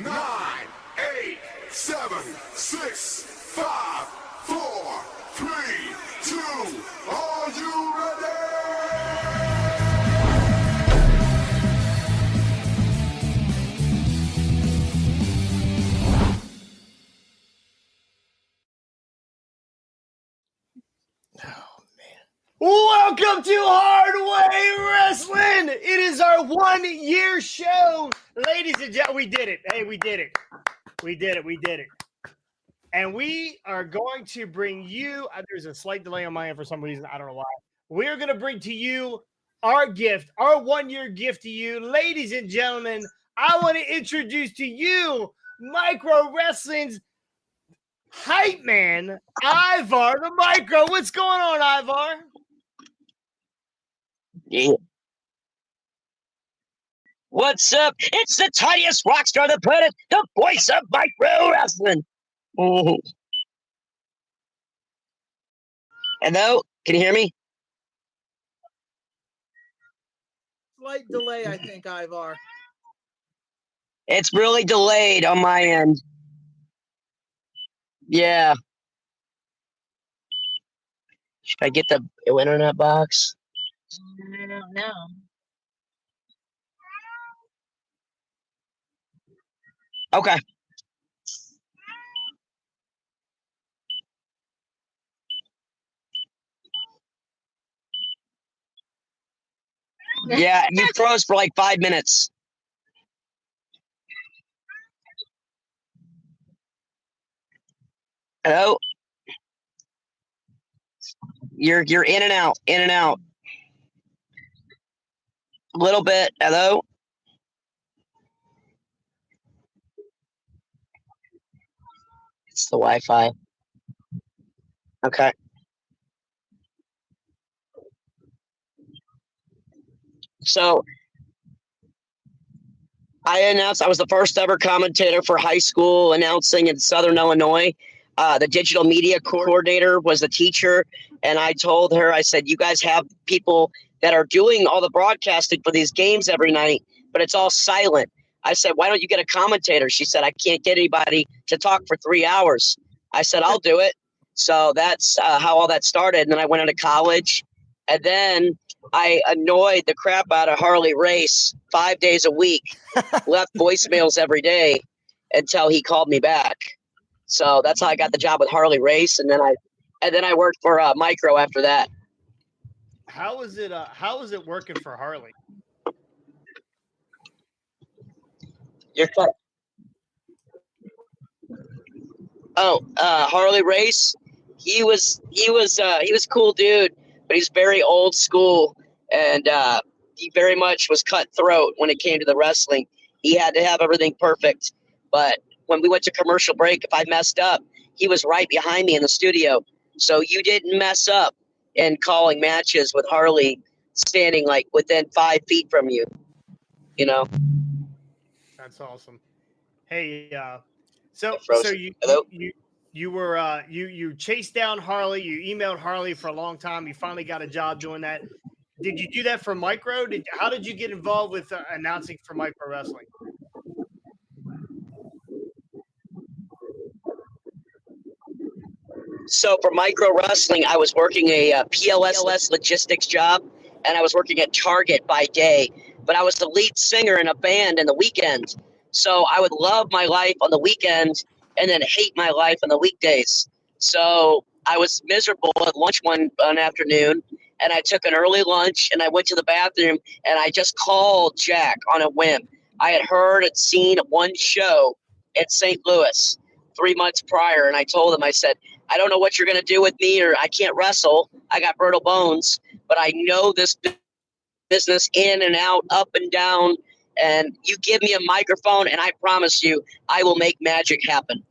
nine, eight, seven, six, five, four, three, two. Are you ready? Welcome to Hardway Wrestling. It is our 1 year show. Ladies and gentlemen, we did it. Hey, we did it. We did it. And we are going to bring you, there's a slight delay on my end for some reason. I don't know why. We're going to bring to you our gift, our 1 year gift to you. Ladies and gentlemen, I want to introduce to you Micro Wrestling's hype man, Ivar The Micro. What's going on, Ivar? Yeah. What's up? It's the tiniest rock star on the planet, the voice of micro wrestling. Mhm. Hello? Can you hear me? Slight delay, I think, Ivar. It's really delayed on my end. Yeah. Should I get the internet box? I don't know. Okay. Yeah, you froze for like 5 minutes. Hello? You're in and out. A little bit. Hello? It's the Wi-Fi. Okay. So I announced I was the first ever commentator for high school announcing in Southern Illinois. The digital media coordinator was the teacher, and I told her, I said, you guys have people that are doing all the broadcasting for these games every night, but it's all silent. I said, why don't you get a commentator? She said, I can't get anybody to talk for 3 hours. I said, I'll do it. So that's how all that started. And then I went into college, and then I annoyed the crap out of Harley Race 5 days a week, left voicemails every day until he called me back. So that's how I got the job with Harley Race, and then I worked for Micro after that. How is it working for Harley? You're cut. Oh, Harley Race. He was a cool dude, but he's very old school, and he very much was cutthroat when it came to the wrestling. He had to have everything perfect. But when we went to commercial break, if I messed up, he was right behind me in the studio. So you didn't mess up in calling matches with Harley standing like within 5 feet from you. You know. That's awesome. Hey, so Hello? you chased down Harley. You emailed Harley for a long time. You finally got a job doing that. Did you do that for Micro? How did you get involved with announcing for Micro Wrestling? So for Micro Wrestling, I was working a PLS logistics job, and I was working at Target by day. But I was the lead singer in a band in the weekend. So I would love my life on the weekend and then hate my life on the weekdays. So I was miserable at lunch one afternoon, and I took an early lunch, and I went to the bathroom, and I just called Jack on a whim. I had heard and seen one show at St. Louis 3 months prior, and I told him, I said, I don't know what you're going to do with me, or I can't wrestle. I got brittle bones, but I know this business in and out, up and down, and you give me a microphone, and I promise you I will make magic happen.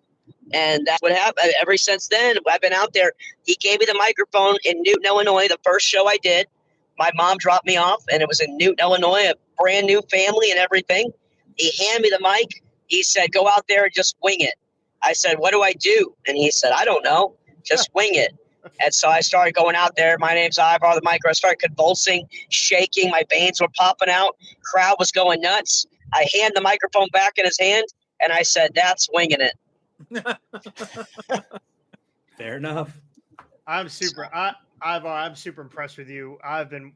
And that's what happened. Ever since then, I've been out there. He gave me the microphone in Newton, Illinois, the first show I did. My mom dropped me off, and it was in Newton, Illinois, a brand new family and everything. He handed me the mic. He said, go out there and just wing it. I said, what do I do? And he said, I don't know. Just wing it. And so I started going out there. My name's Ivar The Micro. I started convulsing, shaking. My veins were popping out. Crowd was going nuts. I hand the microphone back in his hand, And I said, that's winging it. Fair enough. I'm super impressed with you.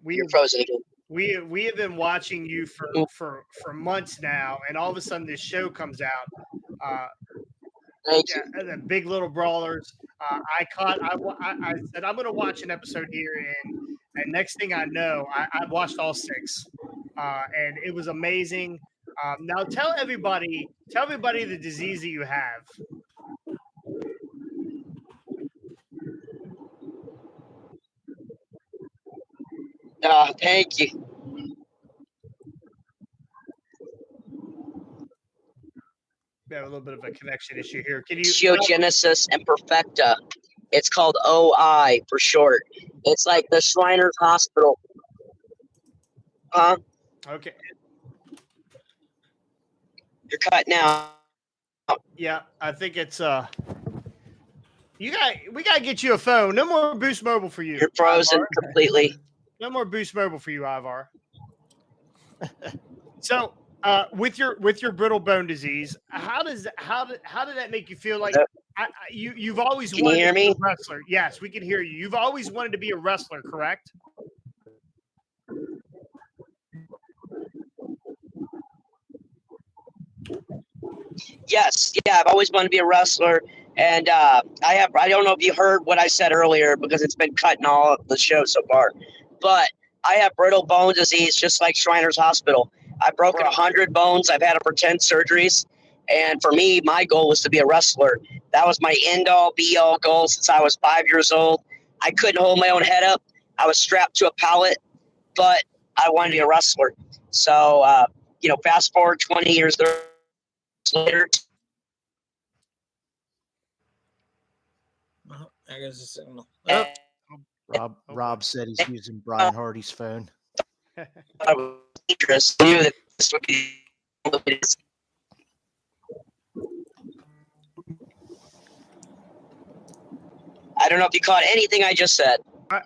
You're frozen again. We have been watching you for months now, and all of a sudden this show comes out. Thank you. The Big Little Brawlers. I said I'm going to watch an episode here, and next thing I know, I watched all 6, and it was amazing. Now tell everybody the disease that you have. Thank you. We have a little bit of a connection issue here. Can you? Osteogenesis imperfecta. It's called OI for short. It's like the Shriners Hospital. Huh? Okay. You're cutting out. Yeah, I think it's we gotta get you a phone. No more Boost Mobile for you. You're frozen Ivar. completely. No more Boost Mobile for you, Ivar. So, with your brittle bone disease, how did that make you feel? Like you've always Can wanted you hear to be me? a wrestler. Yes, we can hear you. You've always wanted to be a wrestler, correct? Yes, yeah, I've always wanted to be a wrestler, and I don't know if you heard what I said earlier because it's been cut in all of the show so far, but I have brittle bone disease just like Shriners Hospital. I've broken 100 bones. I've had it for 10 surgeries, and for me, my goal was to be a wrestler. That was my end-all, be-all goal since I was 5 years old. I couldn't hold my own head up. I was strapped to a pallet, but I wanted to be a wrestler. So, fast forward 20 years later. Oh, there goes the signal. Rob said he's using Brian Hardy's phone. I was dangerous. I knew that this would be I don't know if you caught anything I just said.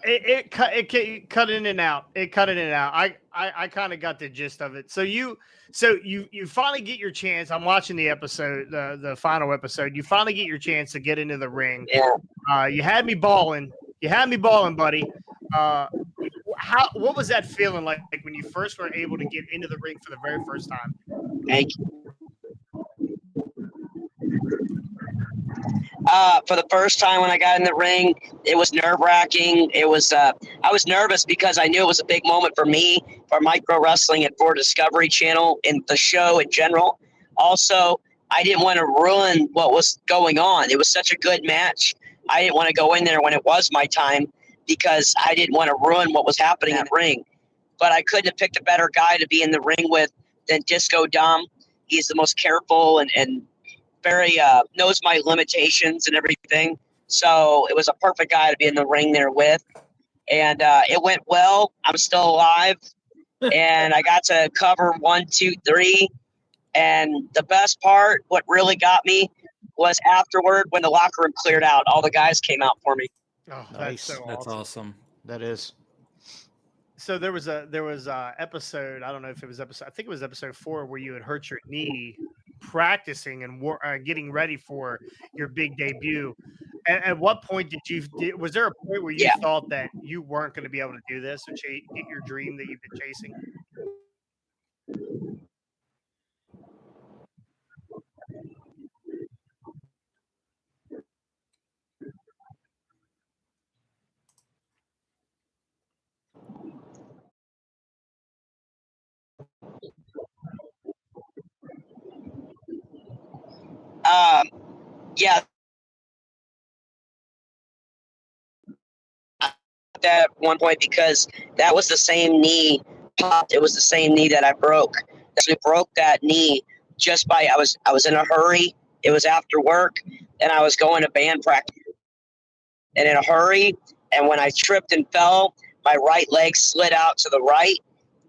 It cut in and out. It cut in and out. I kind of got the gist of it. So you finally get your chance. I'm watching the episode, the final episode. You finally get your chance to get into the ring. Yeah. You had me balling. Buddy. What was that feeling like when you first were able to get into the ring for the very first time? Thank you. For the first time when I got in the ring, it was nerve-wracking. It was I was nervous because I knew it was a big moment for me, for micro wrestling and for Discovery Channel and the show in general. Also, I didn't want to ruin what was going on. It was such a good match. I didn't want to go in there when it was my time because I didn't want to ruin what was happening in the ring. But I couldn't have picked a better guy to be in the ring with than Disco Dom. He's the most careful and very knows my limitations and everything. So it was a perfect guy to be in the ring there with. And it went well. I'm still alive. And I got to cover 1, 2, 3. And the best part, what really got me, was afterward when the locker room cleared out, all the guys came out for me. Oh, Nice. That's awesome. That is. So there was a episode. I don't know if it was episode. I think it was episode 4 where you had hurt your knee practicing and getting ready for your big debut. At what point was there a point where you thought that you weren't going to be able to do this or get your dream that you've been chasing? Yeah. That at one point because that was the same knee popped. It was the same knee that I broke. I broke that knee just by I was in a hurry. It was after work and I was going to band practice and in a hurry. And when I tripped and fell, my right leg slid out to the right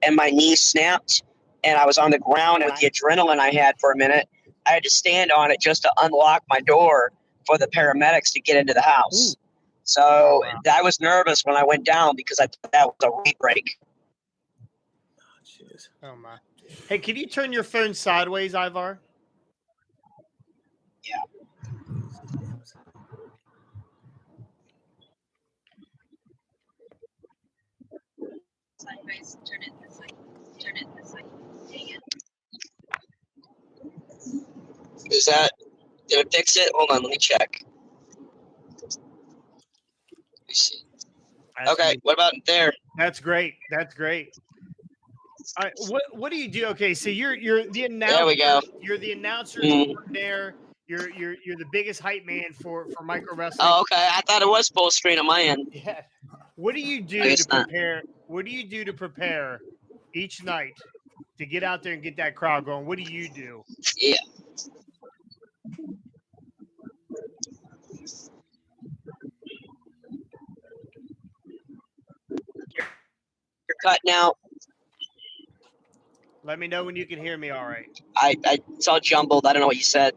and my knee snapped and I was on the ground with the adrenaline I had for a minute. I had to stand on it just to unlock my door for the paramedics to get into the house. Ooh. So I was nervous when I went down because I thought that was a re-break. Oh, my. Hey, can you turn your phone sideways, Ivar? guys turn it this way. Turn it this way. Dang it. Is that did it fix it? Hold on, let me check. Let me see. Okay, what about there? That's great. That's great. All right, what do you do? Okay, so you're the announcer. There we go. You're the announcer Mm. there. You're the biggest hype man for micro wrestling. Oh, okay. I thought it was full screen on my end. Yeah. What do you I do guess to not. prepare? What do you do to prepare each night to get out there and get that crowd going? What do you do? Yeah. You're cutting out. Let me know when you can hear me. All right. I it's all jumbled. I don't know what you said.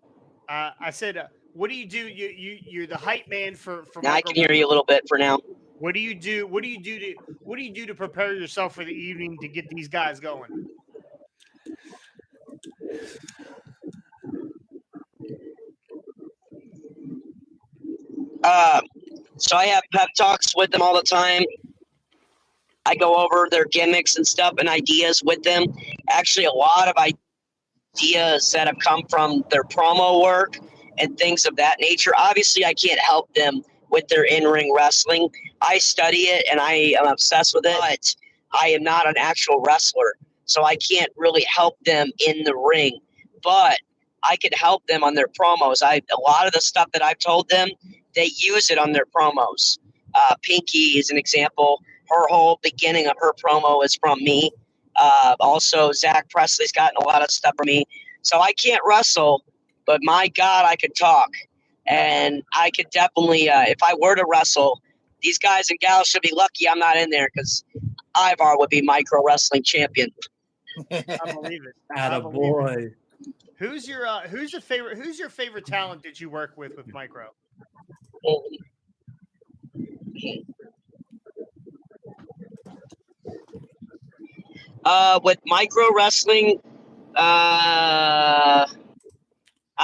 I said, what do you do? You're the hype man for Now I micro can hear you a little bit for now. What do you do? What do you do to prepare yourself for the evening to get these guys going? So I have pep talks with them all the time. I go over their gimmicks and stuff and ideas with them. Actually, a lot of ideas that have come from their promo work and things of that nature. Obviously, I can't help them with their in-ring wrestling. I study it and I am obsessed with it, but I am not an actual wrestler, so I can't really help them in the ring. But I could help them on their promos. A lot of the stuff that I've told them, they use it on their promos. Pinky is an example. Her whole beginning of her promo is from me. Also, Zach Presley's gotten a lot of stuff from me. So I can't wrestle, but my God, I could talk. And I could definitely, if I were to wrestle, these guys and gals should be lucky I'm not in there because Ivar would be micro wrestling champion. I believe it. Attaboy. Who's your favorite talent that you work with micro? With micro wrestling, I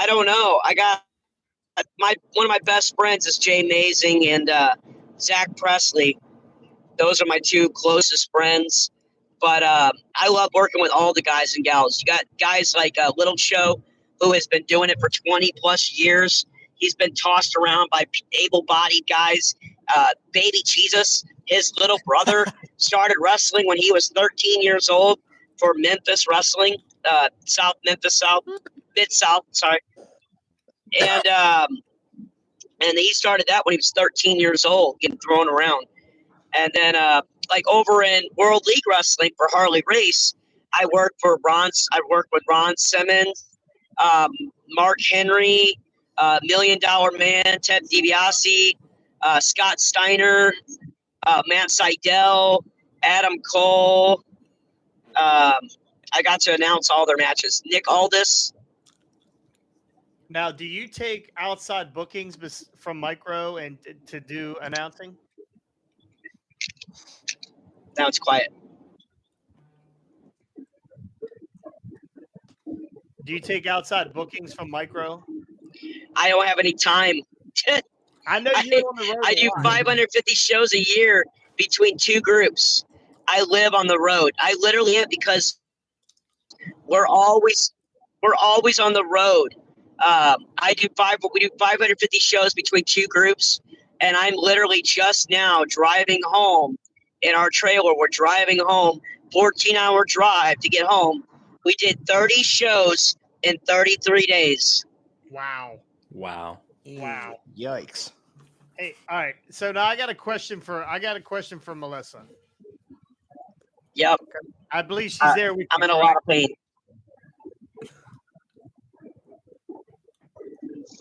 don't know. I got one of my best friends is Jay Mazing and Zach Presley. Those are my two closest friends. But I love working with all the guys and gals. You got guys like Little Show, who has been doing it for 20 plus years. He's been tossed around by able-bodied guys. Baby Jesus, his little brother, started wrestling when he was 13 years old for Memphis Wrestling, Mid-South, sorry. And he started that when he was 13 years old, getting thrown around. And then, like over in World League Wrestling for Harley Race, I worked with Ron Simmons, Mark Henry, $1 Million Man, Ted DiBiase, Scott Steiner, Matt Seidel, Adam Cole. I got to announce all their matches. Nick Aldis. Now, do you take outside bookings from micro and to do announcing? Now it's quiet. Do you take outside bookings from micro? I don't have any time. I know you're on the road. I do 550 shows a year between two groups. I live on the road. I literally am because we're always on the road. We do 550 shows between two groups, and I'm literally just now driving home in our trailer. We're driving home, 14-hour drive to get home. We did 30 shows in 33 days. Wow. Yikes. Hey, all right. So now I got a question for Melissa. Yep. I believe she's there with I'm you. in a lot of pain.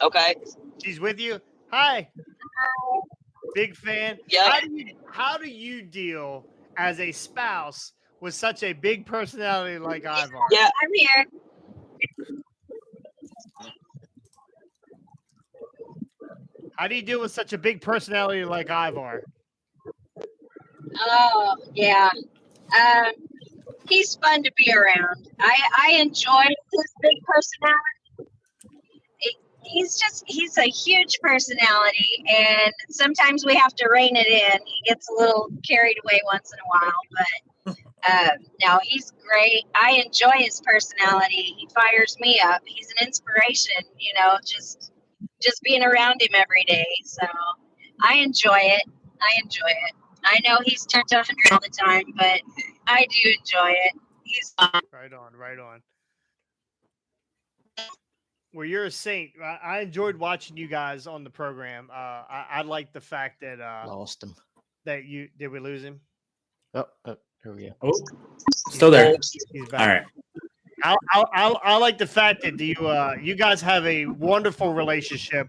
Okay. She's with you. Hi. Big fan. Yeah. How do you deal as a spouse with such a big personality like Ivar? Yeah. I'm here. How do you deal with such a big personality like Ivar? Oh, yeah. He's fun to be around. I enjoy his big personality. He's a huge personality, and sometimes we have to rein it in. He gets a little carried away once in a while, but Now he's great. I enjoy his personality. He fires me up. He's an inspiration, just being around him every day. So I enjoy it. I know he's turned 100 all the time, but I do enjoy it. He's Right on, right on. Well, you're a saint. I enjoyed watching you guys on the program. I like the fact that Lost him. that you did we lose him? Oh, here we go. Oh, still there. He's All back. right. I like the fact that you guys have a wonderful relationship,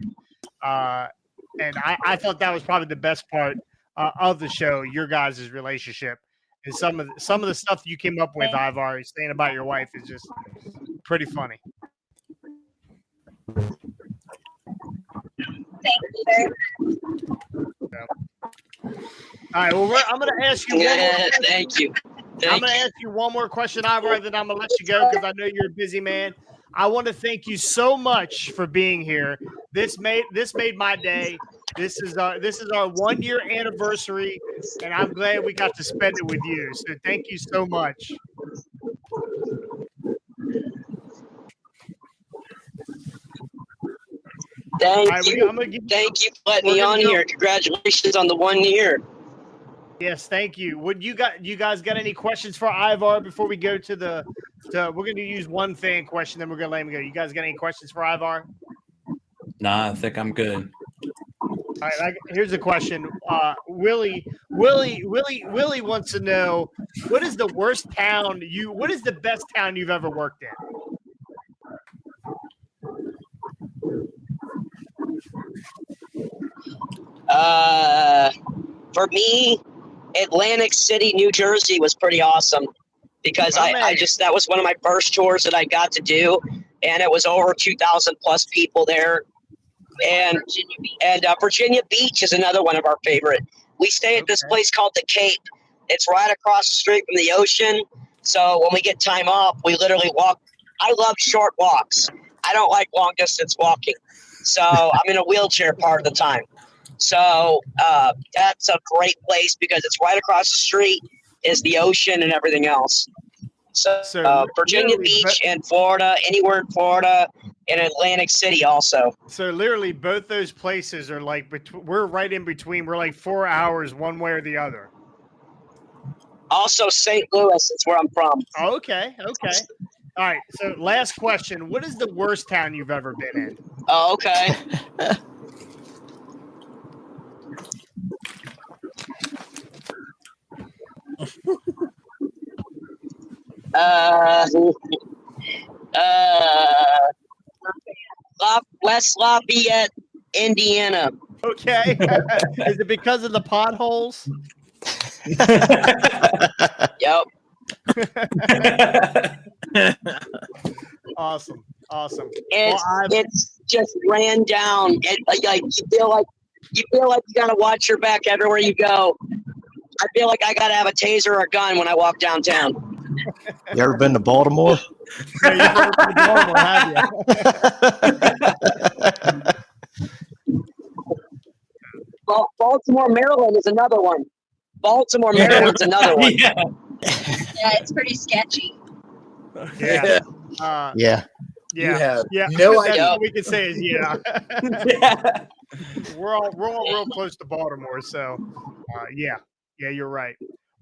and I thought that was probably the best part of the show. Your guys' relationship, and some of the stuff you came up with, Ivar, saying about your wife is just pretty funny. thank you. All right. Well, I'm going to ask you one more question. Thank you. I'm going to ask you one more question, Ivar, then I'm going to let you go because I know you're a busy man. I want to thank you so much for being here. This made my day. This is our 1 year anniversary, and I'm glad we got to spend it with you. So thank you so much. Thank you for letting me on here. Congratulations on the 1 year. Yes, thank you. You guys got any questions for Ivar before we go to we're going to use one fan question, then we're going to let him go. You guys got any questions for Ivar? Nah, I think I'm good. All right, here's a question. Willie wants to know what is the best town you've ever worked in? For me, Atlantic City, New Jersey was pretty awesome because that was one of my first tours that I got to do, and it was over 2,000 plus people there. And Virginia Beach is another one of our favorite. We stay at this place called the Cape. It's right across the street from the ocean. So when we get time off, we literally walk. I love short walks. I don't like long distance walking. So I'm in a wheelchair part of the time. So that's a great place because it's right across the street is the ocean and everything else. So Virginia Beach and Florida, anywhere in Florida, and Atlantic City also. So literally both those places are like we're right in between. We're like 4 hours one way or the other. Also St. Louis is where I'm from. Okay. All right. So last question. What is the worst town you've ever been in? Oh, okay. West Lafayette, Indiana. Okay. Is it because of the potholes? Yep. Awesome. It's just ran down. Like you feel like you gotta watch your back everywhere you go. I feel like I gotta have a taser or a gun when I walk downtown. You ever been to Baltimore? Yeah, you've never been to Baltimore, have you? Baltimore, Maryland is another one. Baltimore, Maryland's another one. Yeah, it's pretty sketchy. Yeah. Yeah. Yeah. No That's idea. what we can say is yeah. Yeah. We're all real close to Baltimore, so yeah, you're right.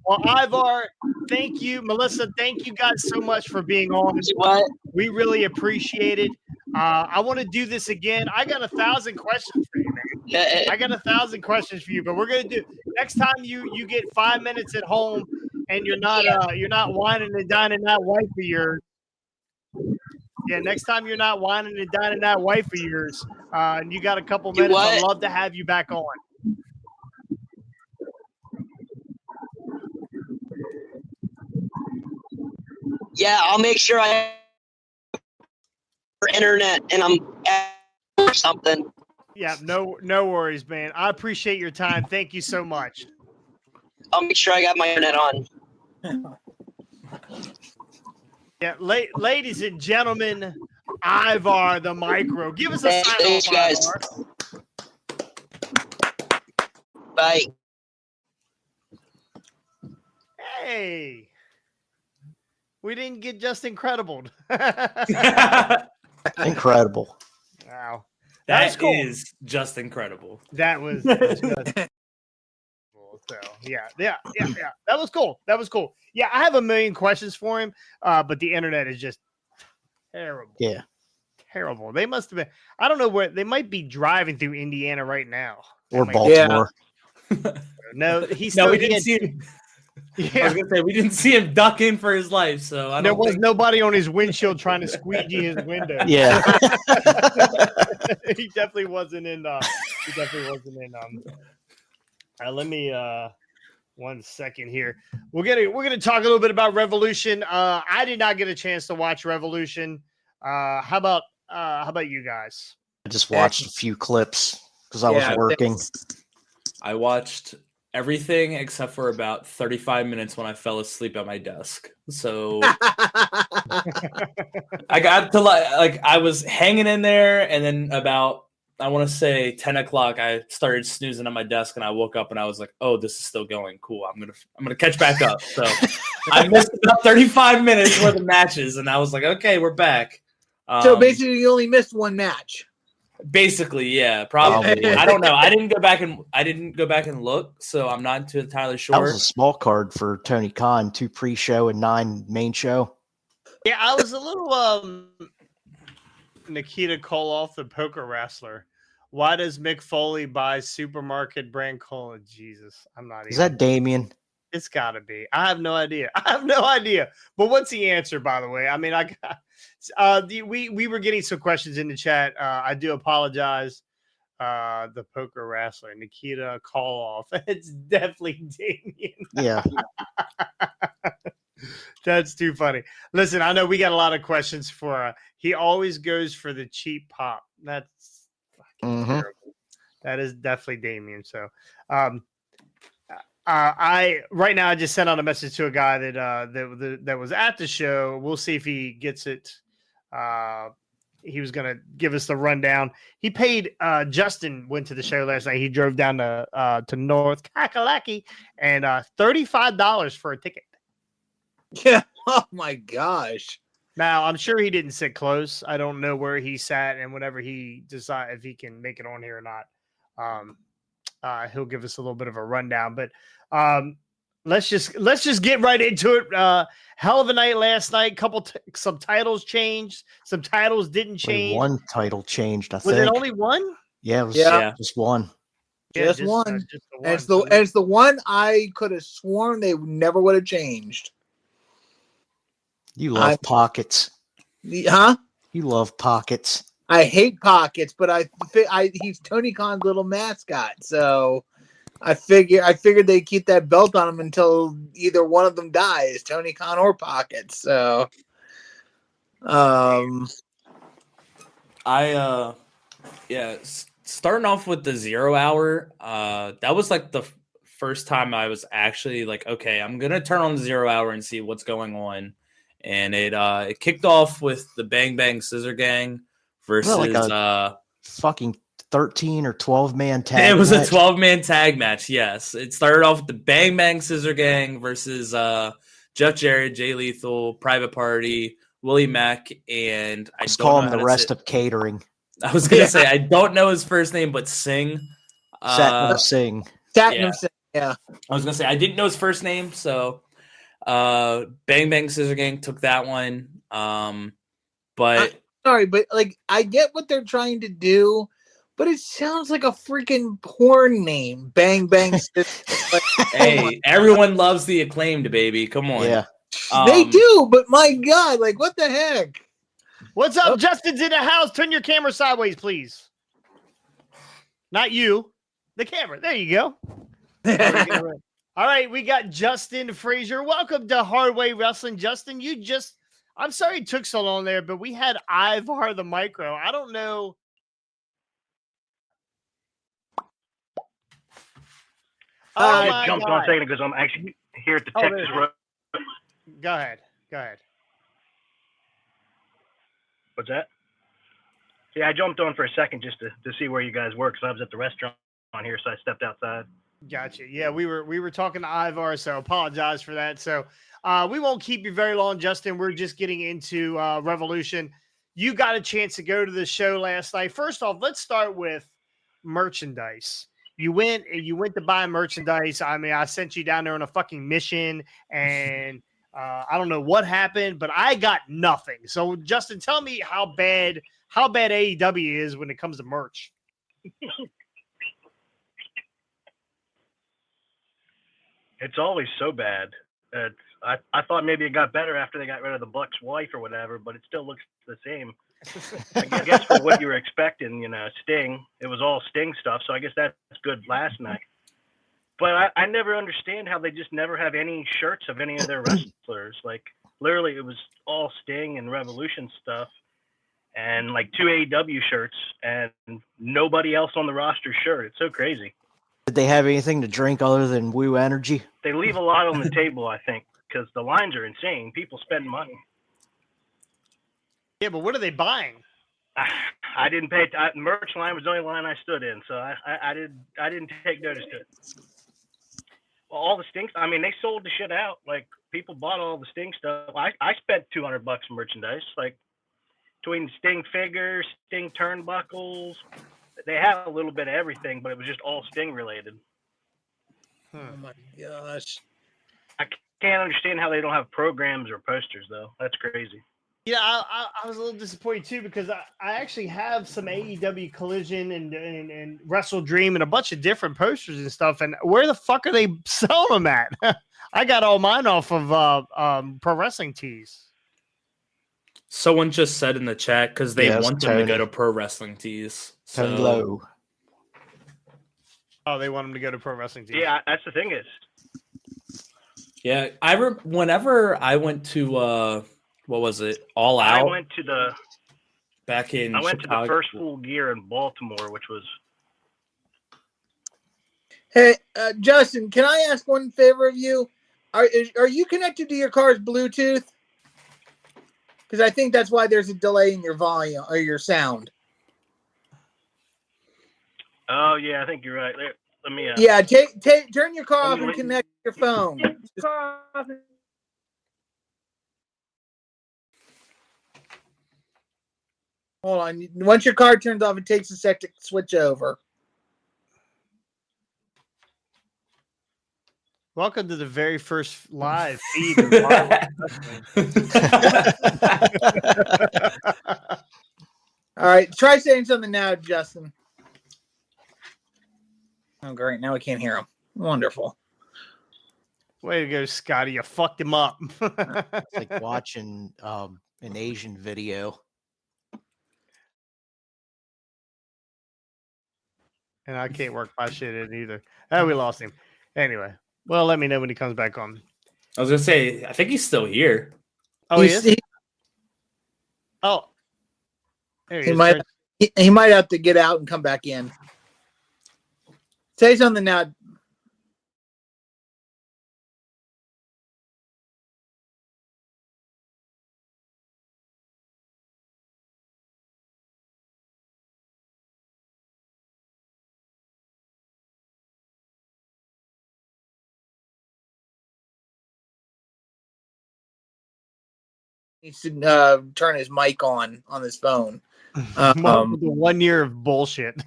Well, Ivar, thank you, Melissa. Thank you guys so much for being on. What? We really appreciate it. I want to do this again. I got 1,000 questions for you, man. I got 1,000 questions for you, but we're gonna do next time you get 5 minutes at home and you're not whining and dining that wife of yours. Yeah, next time you're not whining and dining that wife of yours, and you got a couple minutes, I'd love to have you back on. Yeah, I'll make sure I have internet and I'm or something. Yeah, no worries, man. I appreciate your time. Thank you so much. I'll make sure I got my internet on. Yeah, ladies and gentlemen, Ivar the Micro. Give us a sign Thanks, off, guys. Ivar. Bye. Hey. We didn't get just incredible. Incredible. Wow. That was cool. is just incredible. That was just cool. So yeah. That was cool. Yeah, I have a million questions for him, but the internet is just terrible. Yeah. Terrible. They must have been. I don't know where they might be driving through Indiana right now. Or They might- Baltimore. No, he's No, still. we didn't see him. I Yeah, was gonna say we didn't see him ducking for his life, so I there don't was think nobody on his windshield trying to squeegee his window. Yeah. He definitely wasn't in. Let me. 1 second here. We're gonna talk a little bit about Revolution. I did not get a chance to watch Revolution. How about you guys? I just watched a few clips because I was working. I watched everything except for about 35 minutes when I fell asleep at my desk. So I got to like I was hanging in there, and then about I want to say 10 o'clock, I started snoozing at my desk, and I woke up and I was like, "Oh, this is still going. Cool. I'm gonna catch back up." So I missed about 35 minutes worth of matches, and I was like, "Okay, we're back." So basically, you only missed one match. Basically, yeah, probably. Probably. I don't know. I didn't go back and look, so I'm not entirely sure. That was a small card for Tony Khan, 2 pre-show and 9 main show. Yeah, I was a little Nikita Koloff, the poker wrestler. Why does Mick Foley buy supermarket brand cola? Jesus, I'm not. Is that Damien? It's got to be. I have no idea. But what's the answer, by the way? I mean, I got. We were getting some questions in the chat. I do apologize. The poker wrestler Nikita Koloff. It's definitely Damien. Yeah. That's too funny. Listen, I know we got a lot of questions for. He always goes for the cheap pop. That's terrible. That is definitely Damien. So, I right now I just sent out a message to a guy that was at the show. We'll see if he gets it. He was gonna give us the rundown. He paid. Justin went to the show last night. He drove down to North Kakalaki and $35 for a ticket. Yeah. Oh my gosh. Now I'm sure he didn't sit close. I don't know where he sat, and whenever he decide if he can make it on here or not, he'll give us a little bit of a rundown. But let's just get right into it. Hell of a night last night. Some titles changed. Some titles didn't change. One title changed. I think. Was it only one? Yeah, it was just one. Just one. Just the one. And it's the one I could have sworn they never would have changed. You love pockets. Huh? You love pockets. I hate pockets, but he's Tony Khan's little mascot, so I figured they'd keep that belt on him until either one of them dies, Tony Khan or Pockets. So, starting off with the 0 hour, that was like the first time I was actually like, okay, I'm gonna turn on the 0 hour and see what's going on. And it kicked off with the Bang Bang Scissor Gang versus fucking 13 or 12 man tag. It was match. a 12-man tag match. Yes, it started off with the Bang Bang Scissor Gang versus Jeff Jarrett, Jay Lethal, Private Party, Willie Mack, and Let's call him the rest of catering. I was gonna say I don't know his first name, but Singh. Satnam Singh. Satnam Singh. Yeah. I was gonna say I didn't know his first name, so Bang Bang Scissor Gang took that one. But sorry, but like I get what they're trying to do, but it sounds like a freaking porn name. Bang Bang Scissor. Hey, everyone loves the Acclaimed, baby. Come on. Yeah. They do, but my God, like what the heck? What's up? Justin's in the house. Turn your camera sideways, please. Not you. The camera. There you go. All right, we got Justin Frazier. Welcome to Hardway Wrestling. Justin, I'm sorry it took so long there, but we had Ivar the Micro. I don't know. I jumped on a second because I'm actually here at the Texas Road. Go ahead. What's that? Yeah, I jumped on for a second just to see where you guys were because I was at the restaurant on here, so I stepped outside. Gotcha. Yeah, we were talking to Ivar, so apologize for that. So we won't keep you very long, Justin. We're just getting into Revolution. You got a chance to go to the show last night. First off, let's start with merchandise. You went to buy merchandise. I mean, I sent you down there on a fucking mission, and I don't know what happened, but I got nothing. So, Justin, tell me how bad AEW is when it comes to merch. It's always so bad. I thought maybe it got better after they got rid of the Buck's wife or whatever, but it still looks the same. I guess for what you were expecting, Sting, it was all Sting stuff, so I guess that's good last night. But I never understand how they just never have any shirts of any of their wrestlers. Like, literally, it was all Sting and Revolution stuff and, like, 2 AEW shirts and nobody else on the roster shirt. It's so crazy. Did they have anything to drink other than Woo Energy? They leave a lot on the table, I think, because the lines are insane. People spend money. Yeah, but what are they buying? I didn't pay. Merch line was the only line I stood in, so I didn't take notice to it. Well, all the Sting. I mean, they sold the shit out. Like, people bought all the Sting stuff. I spent $200 in merchandise, like between Sting figures, Sting turnbuckles. They had a little bit of everything, but it was just all Sting related. Oh my gosh! I can't understand how they don't have programs or posters, though. That's crazy. Yeah, I was a little disappointed too because I actually have some AEW Collision and Wrestle Dream and a bunch of different posters and stuff. And where the fuck are they selling them at? I got all mine off of Pro Wrestling Tees. Someone just said in the chat because they want them to go Tony. to Pro Wrestling Tees. Tony So Lowe. Oh, they want them to go to Pro Wrestling Tees. Yeah, that's the thing is. yeah, whenever I went to what was it? All Out. I went to the Chicago. first Full Gear in Baltimore, which was. Hey, Justin, can I ask one favor of you? Are you connected to your car's Bluetooth? Because I think that's why there's a delay in your volume or your sound. Oh yeah, I think you're right. Let me. Yeah, turn your car off and connect your phone. Hold on. Once your car turns off, it takes a sec to switch over. Welcome to the very first live feed. All right, try saying something now, Justin. Oh, great. Now we can't hear him. Wonderful. Way to go, Scotty. You fucked him up. It's like watching an Asian video. And I can't work my shit in either. Oh, we lost him. Anyway, well, let me know when he comes back on. I was gonna say, I think he's still here. Oh, he is? Oh. There He might have to get out and come back in. Say something now. He needs to turn his mic on his phone. The 1 year of bullshit.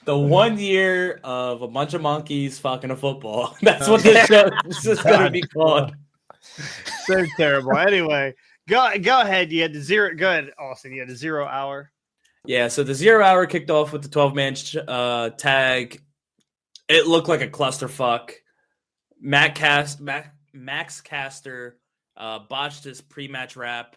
The 1 year of a bunch of monkeys fucking a football. That's what this show is going to be called. So terrible. Anyway, go ahead. You had the zero. Go ahead, Austin. You had the 0 hour. Yeah, so the 0 hour kicked off with the 12-man tag. It looked like a clusterfuck. Max Caster botched his pre-match rap.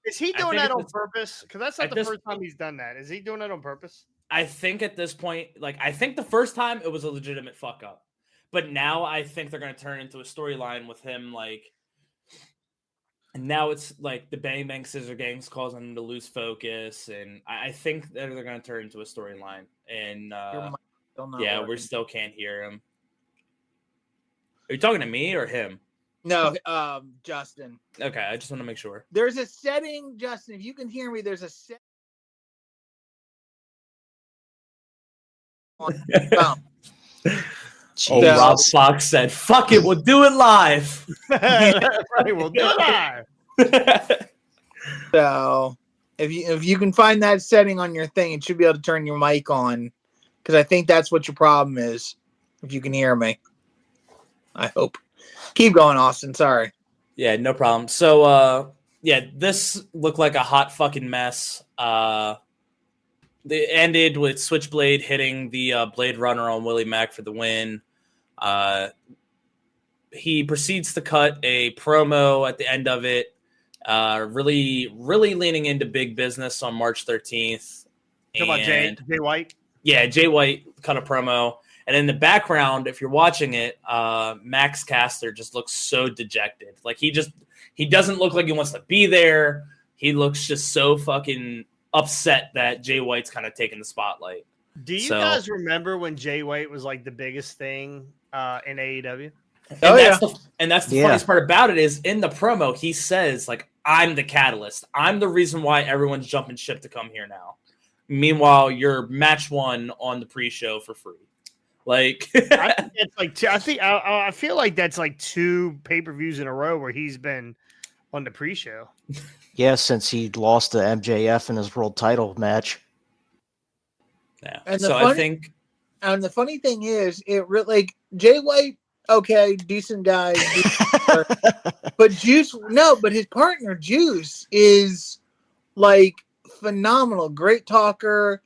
Is he doing that on purpose? Because that's not the first time he's done that. Is he doing that on purpose? I think at this point, I think the first time it was a legitimate fuck up. But now I think they're going to turn into a storyline with him, and now it's like the Bang Bang Scissor Gang's causing him to lose focus. And I think that they're going to turn into a storyline. And yeah, we still can't hear him. Are you talking to me or him? No, Justin. Okay, I just want to make sure. There's a setting, Justin, if you can hear me, there's a setting on the phone. Oh, So- Rob Fox said, "Fuck it, we'll do it live." That's right. We'll do it live. So if you can find that setting on your thing, it should be able to turn your mic on, because I think that's what your problem is. If you can hear me, I hope. Keep going, Austin. Sorry. Yeah, no problem. So, this looked like a hot fucking mess. They ended with Switchblade hitting the Blade Runner on Willie Mack for the win. He proceeds to cut a promo at the end of it, really leaning into big business on March 13th. Come on, Jay White. Yeah, Jay White cut a promo. And in the background, if you're watching it, Max Caster just looks so dejected. Like he doesn't look like he wants to be there. He looks just so fucking upset that Jay White's kind of taking the spotlight. Do you guys remember when Jay White was like the biggest thing in AEW? And that's the funniest part about it is in the promo, he says, like, I'm the catalyst. I'm the reason why everyone's jumping ship to come here now. Meanwhile, you're match one on the pre-show for free. Like, I think it's like I feel like that's like 2 pay-per-views in a row where he's been on the pre-show. Yeah, since he lost to MJF in his world title match. Yeah. And the funny thing is, it really, like, Jay White, okay, decent guy, but his partner Juice is like phenomenal, great talker,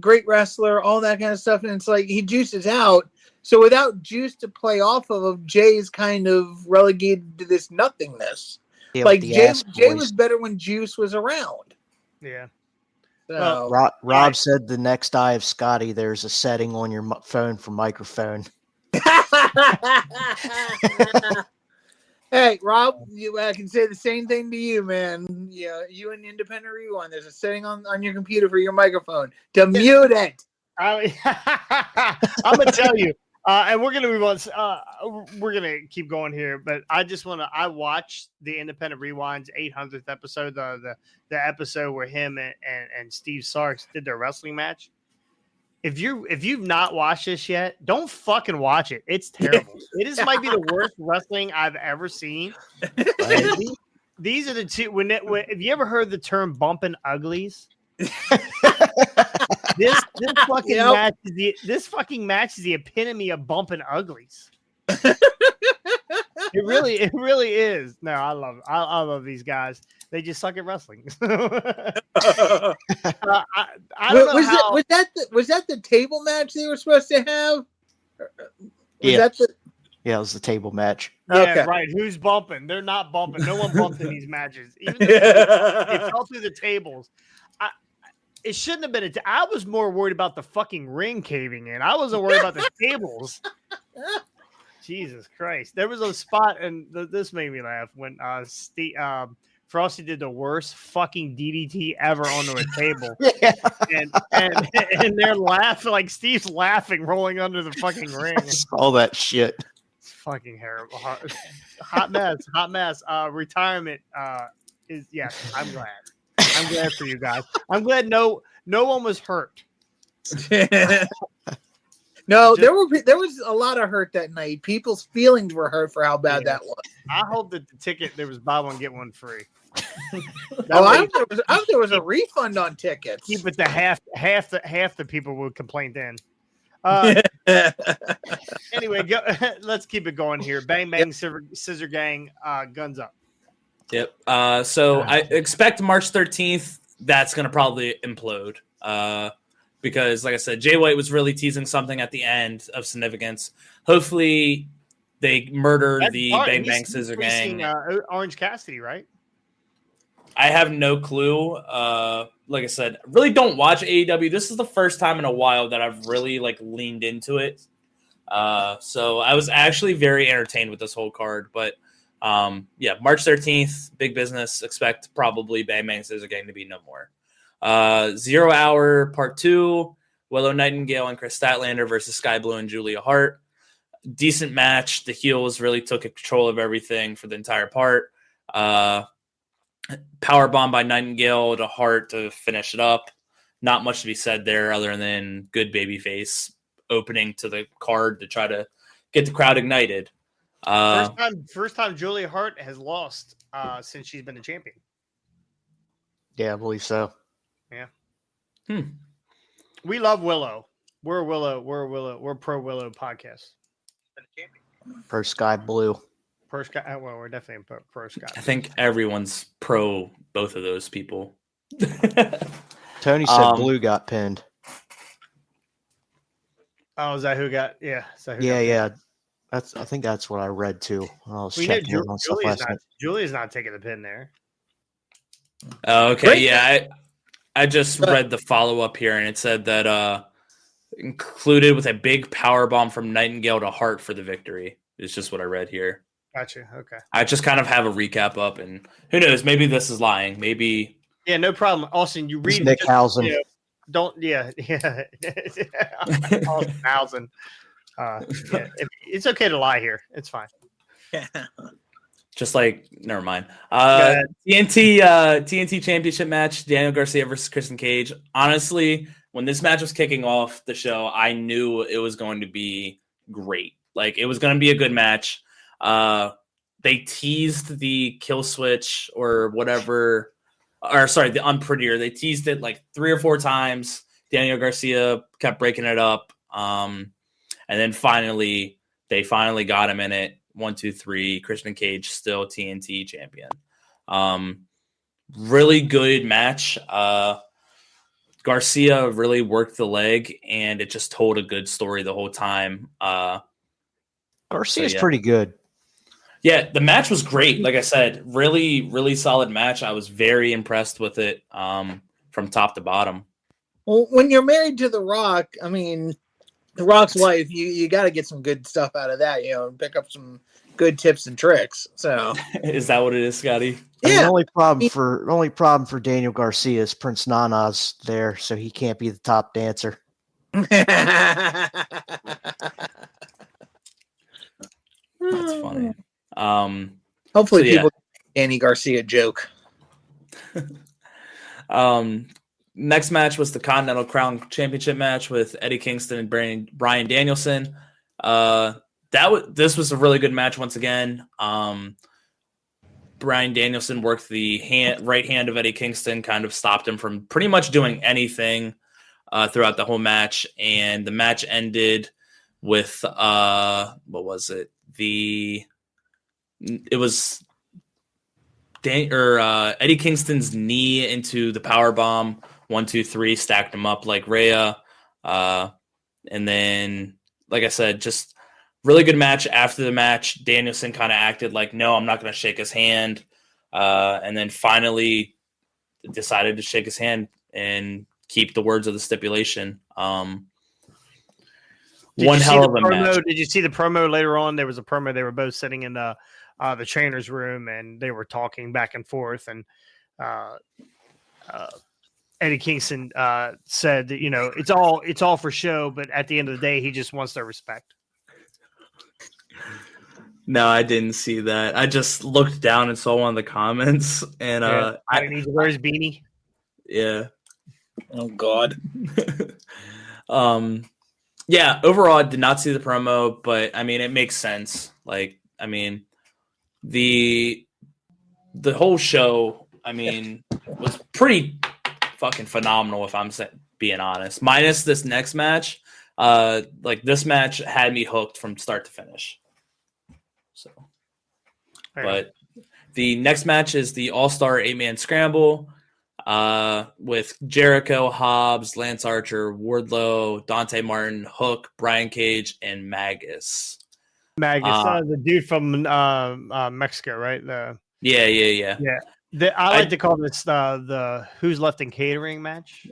great wrestler, all that kind of stuff, and it's like he juices out. So without Juice to play off of, Jay is kind of relegated to this nothingness. Yeah, like Jay was better when Juice was around. Yeah. So, Rob said the next eye of Scotty, there's a setting on your phone for microphone. Hey, Rob, I can say the same thing to you, man. Yeah, you and Independent Rewind, there's a setting on your computer for your microphone to mute it. I'm gonna tell you, and we're gonna move on. We're gonna keep going here, but I just want to. I watched the Independent Rewind's 800th episode, the episode where him and Steve Sarks did their wrestling match. If you've not watched this yet, don't fucking watch it. It's terrible. Might be the worst wrestling I've ever seen. These are the two. Have you ever heard the term "bumping uglies"? This fucking match is the epitome of bumping uglies. It really is. No, I love these guys. They just suck at wrestling. I don't know how. Was that the table match they were supposed to have? Yeah, it was the table match. Yeah, okay. Right. Who's bumping? They're not bumping. No one bumps in these matches. Even though they fell through the tables. It shouldn't have been. I was more worried about the fucking ring caving in. I wasn't worried about the tables. Jesus Christ! There was a spot, and this made me laugh when Frosty did the worst fucking DDT ever onto a table, and they're laughing, like Steve's laughing, rolling under the fucking ring. All that shit. It's fucking terrible. Hot mess. Retirement is yes. I'm glad for you guys. I'm glad no one was hurt. No, there was a lot of hurt that night. People's feelings were hurt for how bad that was. I hope that the ticket there was buy one get one free. I hope there was a refund on tickets. Keep it to half the people would complain then. Anyway, let's keep it going here. Bang bang, scissor gang, guns up. Yep. So I expect March 13th. That's going to probably implode. Because, like I said, Jay White was really teasing something at the end of significance. Hopefully, they murder the Bang Bang Scissor Gang. Orange Cassidy, right? I have no clue. Like I said, really don't watch AEW. This is the first time in a while that I've really leaned into it. So I was actually very entertained with this whole card. But March 13th, big business. Expect probably Bang Bang Scissor Gang to be no more. 0 Hour Part 2, Willow Nightingale and Chris Statlander versus Sky Blue and Julia Hart. Decent match. The heels really took control of everything for the entire part. Powerbomb by Nightingale to Hart to finish it up. not much to be said there other than good babyface opening to the card to try to get the crowd ignited. First time Julia Hart has lost since she's been a champion. Yeah, I believe so. Yeah. Hmm. We love Willow. We're Willow. We're pro Willow podcast. Pro Sky Blue. Pro Sky. Well, we're definitely pro Sky. I think everyone's pro both of those people. Tony said Blue got pinned. Oh, is that who got? Yeah. Yeah. I think that's what I read too. I was checking on stuff last night. Julia's not taking the pin there. Okay, Great. yeah. I just read the follow up here, and it said that included with a big power bomb from Nightingale to Hart for the victory. It's just what I read here. Gotcha. Okay. I just kind of have a recap up, and who knows? Maybe this is lying. Maybe. Yeah, no problem. Austin, you read Nick Housen. You know, don't. Yeah. Austin Housen. It's okay to lie here. It's fine. Just like, never mind. TNT Championship match: Daniel Garcia versus Christian Cage. Honestly, when this match was kicking off the show, I knew it was going to be great. Like, it was going to be a good match. They teased the kill switch or whatever, or sorry, the unprettier. They teased it like 3 or 4 times. Daniel Garcia kept breaking it up. And then they finally got him in it. 1, 2, 3. Christian Cage still TNT champion. Really good match. Garcia really worked the leg, and it just told a good story the whole time. Garcia's pretty good. Yeah, the match was great. Like I said, really, really solid match. I was very impressed with it from top to bottom. Well, when you're married to The Rock, I mean, The Rock's wife, you got to get some good stuff out of that, and pick up some good tips and tricks. So, is that what it is, Scotty? Yeah. The only problem for Daniel Garcia is Prince Nana's there, so he can't be the top dancer. That's funny. Hopefully, people get Danny Garcia joke. Next match was the Continental Crown Championship match with Eddie Kingston and Bryan Danielson. This was a really good match once again. Bryan Danielson worked the right hand of Eddie Kingston, kind of stopped him from pretty much doing anything throughout the whole match, and the match ended with what was it? It was Eddie Kingston's knee into the power bomb. 1, 2, 3, stacked him up like Rhea. And then, like I said, just really good match. After the match, Danielson kind of acted like, no, I'm not going to shake his hand. And then finally decided to shake his hand and keep the words of the stipulation. One hell of a match. Did you see the promo later on? There was a promo. They were both sitting in the trainer's room, and they were talking back and forth. And Eddie Kingston said that it's all for show, but at the end of the day, he just wants their respect. No, I didn't see that. I just looked down and saw one of the comments, and I need to wear his beanie. Yeah. Oh God. Yeah. Overall, I did not see the promo, but I mean, it makes sense. Like, I mean, the whole show, I mean, was pretty fucking phenomenal, if I'm being honest. Minus this next match, like this match had me hooked from start to finish. So, but the next match is the All-Star 8-Man Scramble with Jericho, Hobbs, Lance Archer, Wardlow, Dante Martin, Hook, Brian Cage, and Magus. The dude from Mexico, right? Yeah. I like to call this the Who's Left in Catering match.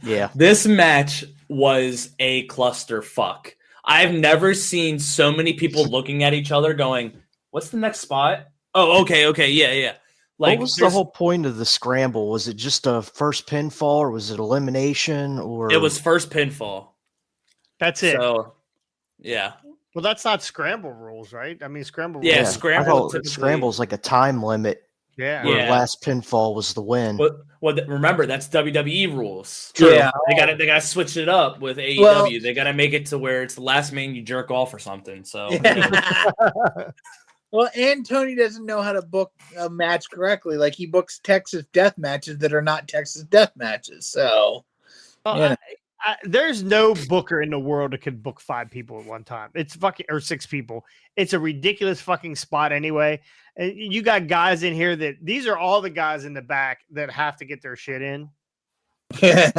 Yeah. This match was a clusterfuck. I've never seen so many people looking at each other going, what's the next spot? Oh, okay, yeah. Like, what was the whole point of the scramble? Was it just a first pinfall, or was it elimination? Or it was first pinfall. That's it. So, yeah. Well, that's not scramble rules, right? I mean, scramble. Yeah, rules. scramble. Scramble's like a time limit. Yeah. where Yeah. last pinfall was the win. Well, remember that's WWE rules. Yeah. They got to switch it up with AEW. Well- They got to make it to where it's the last man you jerk off or something. So Yeah. Well, and Tony doesn't know how to book a match correctly. Like he books Texas death matches that are not Texas death matches. So, Well, you know. there's no booker in the world that could book 5 people at one time. It's fucking or 6 people. It's a ridiculous fucking spot anyway. And you got guys in here that these are all the guys in the back that have to get their shit in. yeah,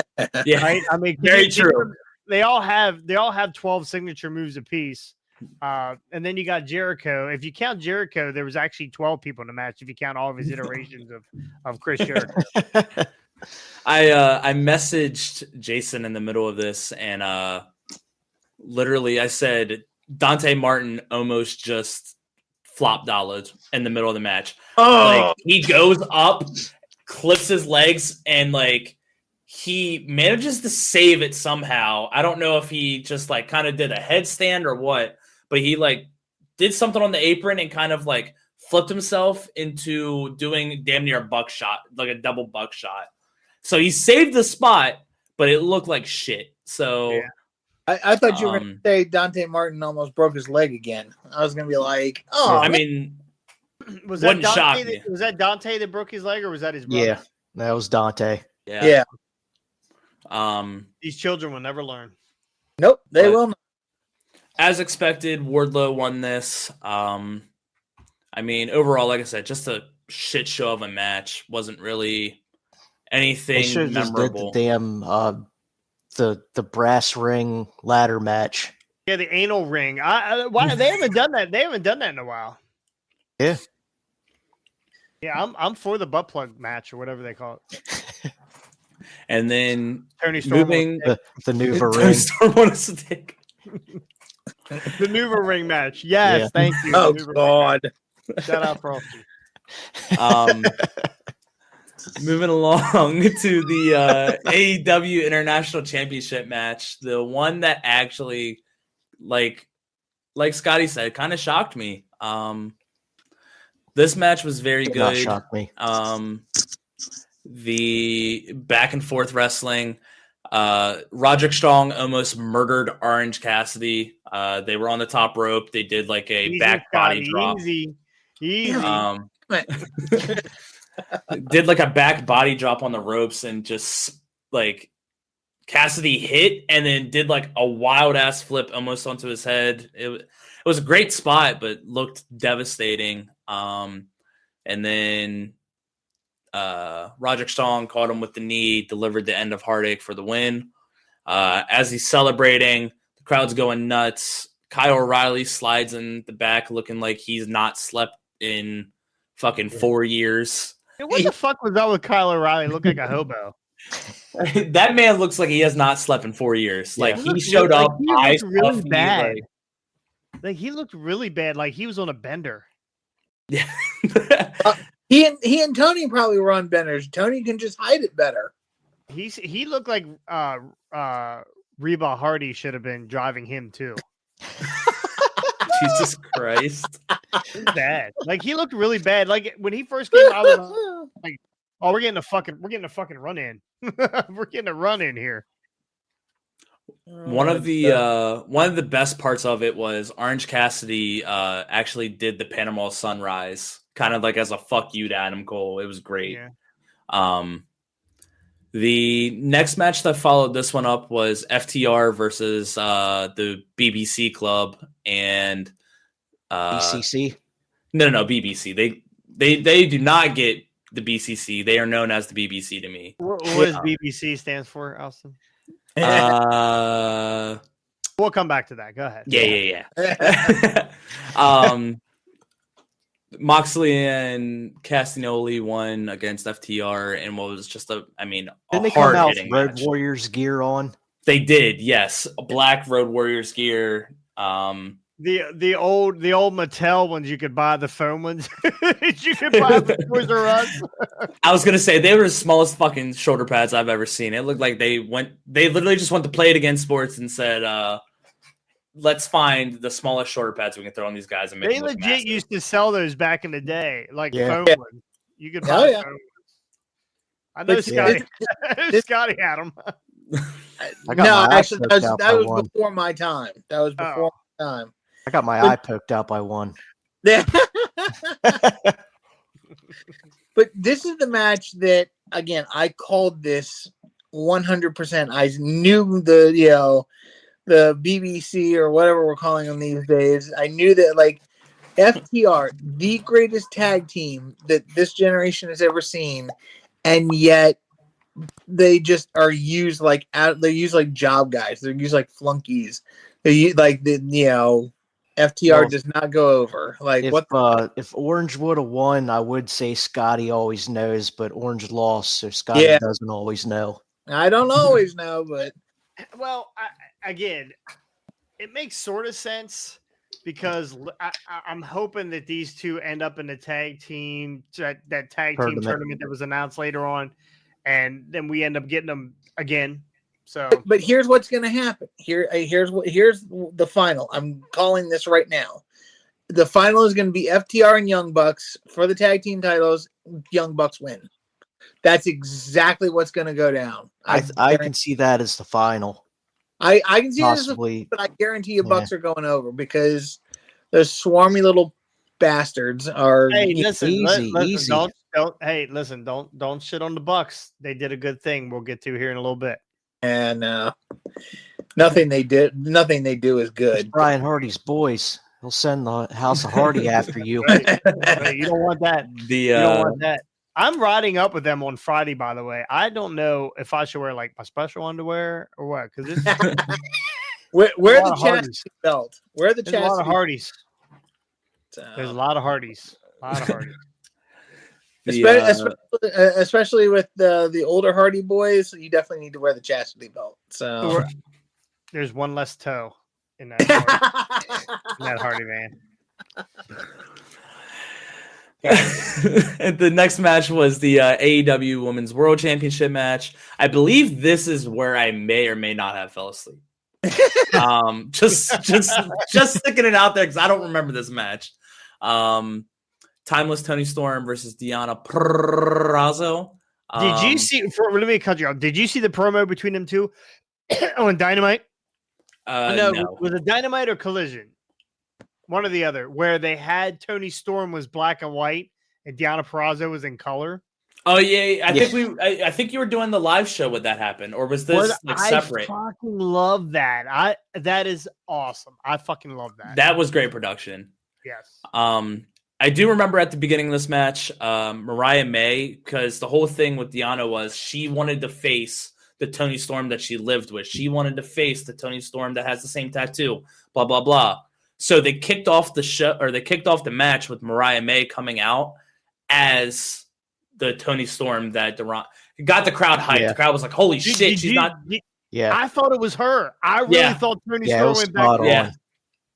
Right? I mean, very true. They all have 12 signature moves apiece. And then you got Jericho. If you count Jericho, there was actually 12 people in the match. If you count all of his iterations of Chris Jericho. I messaged Jason in the middle of this, and literally I said Dante Martin almost just flop dollars in the middle of the match. Like he goes up, clips his legs, and like he manages to save it somehow. I don't know if he just like kind of did a headstand or what, but he like did something on the apron and kind of like flipped himself into doing damn near a buckshot, like a double buckshot. So he saved the spot, but it looked like shit. So Yeah. I thought you were going to say Dante Martin almost broke his leg again. I was going to be like, oh, I mean, Was that wouldn't shock Dante? me. Was that Dante that broke his leg, or was that his brother? Yeah, that was Dante. yeah. yeah. These children will never learn. Nope, they But- will not. As expected, Wardlow won this. I mean, overall, like I said, just a shit show of a match. Wasn't really They anything should have just did memorable. the damn the brass ring ladder match. Yeah, the anal ring. Why they haven't done that? They haven't done that in a while. Yeah. Yeah, I'm for the butt plug match or whatever they call it. And then Tony Storm moving The Nuva Tony ring. Storm won us a take. the Nuva ring match. Yes, Yeah. thank you. Oh, The Nuva ring God. match. Shout out Frosty. Moving along to the AEW International Championship match, the one that actually, like Scotty said, kind of shocked me. This match was very Did not good. shock me. The back and forth wrestling. Roderick Strong almost murdered Orange Cassidy. They were on the top rope. They did like a Easy, back body Scotty, drop. Easy. Did like a back body drop on the ropes and just like Cassidy hit and then did like a wild ass flip almost onto his head. It was a great spot, but looked devastating. And then Roderick Strong caught him with the knee, delivered the end of Heartache for the win. As he's celebrating, the crowd's going nuts. Kyle O'Reilly slides in the back looking like he's not slept in fucking 4 years. Hey, what the fuck was that with Kyle O'Reilly? Look like a hobo. That man looks like he has not slept in 4 years. Like He he showed looked up, like he eyes looked really puffy, bad. like- Like he looked really bad. Like he was on a bender. yeah. He and Tony probably were on benders. Tony can just hide it better. He looked like Reba Hardy should have been driving him too. Jesus Christ. Bad. Like he looked really bad. Like when he first came out, I was like, "Oh, we're getting a fucking run in. We're getting a run in here." One of the best parts of it was Orange Cassidy actually did the Panama Sunrise, kind of like as a fuck you to Adam Cole. It was great. Yeah. The next match that followed this one up was FTR versus the BBC Club and BCC. No, BBC. They do not get the BCC. They are known as the BBC to me. What does BBC stands for, Austin? We'll come back to that. Go ahead. Yeah. Moxley and Castagnoli won against FTR and what was just Didn't they come out with hard-hitting Road match. Warriors gear on? They did, yes. A black Road Warriors gear. The old Mattel ones you could buy, the foam ones you could buy from Toys R Us. I was gonna say they were the smallest fucking shoulder pads I've ever seen. It looked like they literally just went to Play It Again Sports and said, let's find the smallest shoulder pads we can throw on these guys and make They them look legit massive. used to sell those back in the day, like Yeah. foam ones. You could Oh, buy yeah. some. I know But Scotty. this- Scotty had them. I got No, my eye actually, poked out that by was one. before my time. That was before my time. I got my eye poked out by one. Yeah. But this is the match that, again, I called this 100%. I knew the BBC or whatever we're calling them these days. I knew that, like, FTR, the greatest tag team that this generation has ever seen, and yet they just are used like they're used like job guys. They're used like flunkies. FTR Well, does not go over. Like, if Orange would have won, I would say Scotty always knows, but Orange lost, so Scotty Yeah. doesn't always know. I don't always know, but Well, again, it makes sort of sense because I'm hoping that these two end up in the tag team that tag team tournament that was announced later on, and then we end up getting them again. So, but here's what's going to happen. Here's the final. I'm calling this right now. The final is going to be FTR and Young Bucks for the tag team titles. Young Bucks win. That's exactly what's going to go down. I can see that as the final. I can see Possibly, this, but I guarantee you Bucks are going over because those swarmy little bastards are. Hey, listen, easy. Don't shit on the Bucks. They did a good thing. We'll get to here in a little bit. And nothing they do is good. It's Brian Hardy's boys. He'll send the House of Hardy after you. Right. You don't want that. You don't want that. I'm riding up with them on Friday, by the way. I don't know if I should wear like my special underwear or what, because it's wear the chastity belt. Wear the chastity. There's a lot of Hardys. There's a lot of Hardys. Especially with the older Hardy boys, you definitely need to wear the chastity belt. So there's one less toe in that Hardy van. And the next match was the AEW Women's World Championship match. I believe this is where I may or may not have fell asleep. Just sticking it out there because I don't remember this match. Timeless Toni Storm versus Deonna Purrazzo. Did you see? Let me cut you off. Did you see the promo between them two on Dynamite? No. Was it Dynamite or Collision? One or the other, where they had Toni Storm was black and white and Deonna Purrazzo was in color. Oh yeah, I think you were doing the live show when that happened, or was this separate? I fucking love that. That is awesome. I fucking love that. That was great production. Yes. I do remember at the beginning of this match, Mariah May, because the whole thing with Deonna was she wanted to face the Toni Storm that she lived with. She wanted to face the Toni Storm that has the same tattoo. Blah blah blah. So they kicked off the show, or they kicked off the match with Mariah May coming out as the Toni Storm that got the crowd hyped. Yeah. The crowd was like, "Holy shit, she's not!" Yeah, I thought it was her. I really thought Toni Storm went back.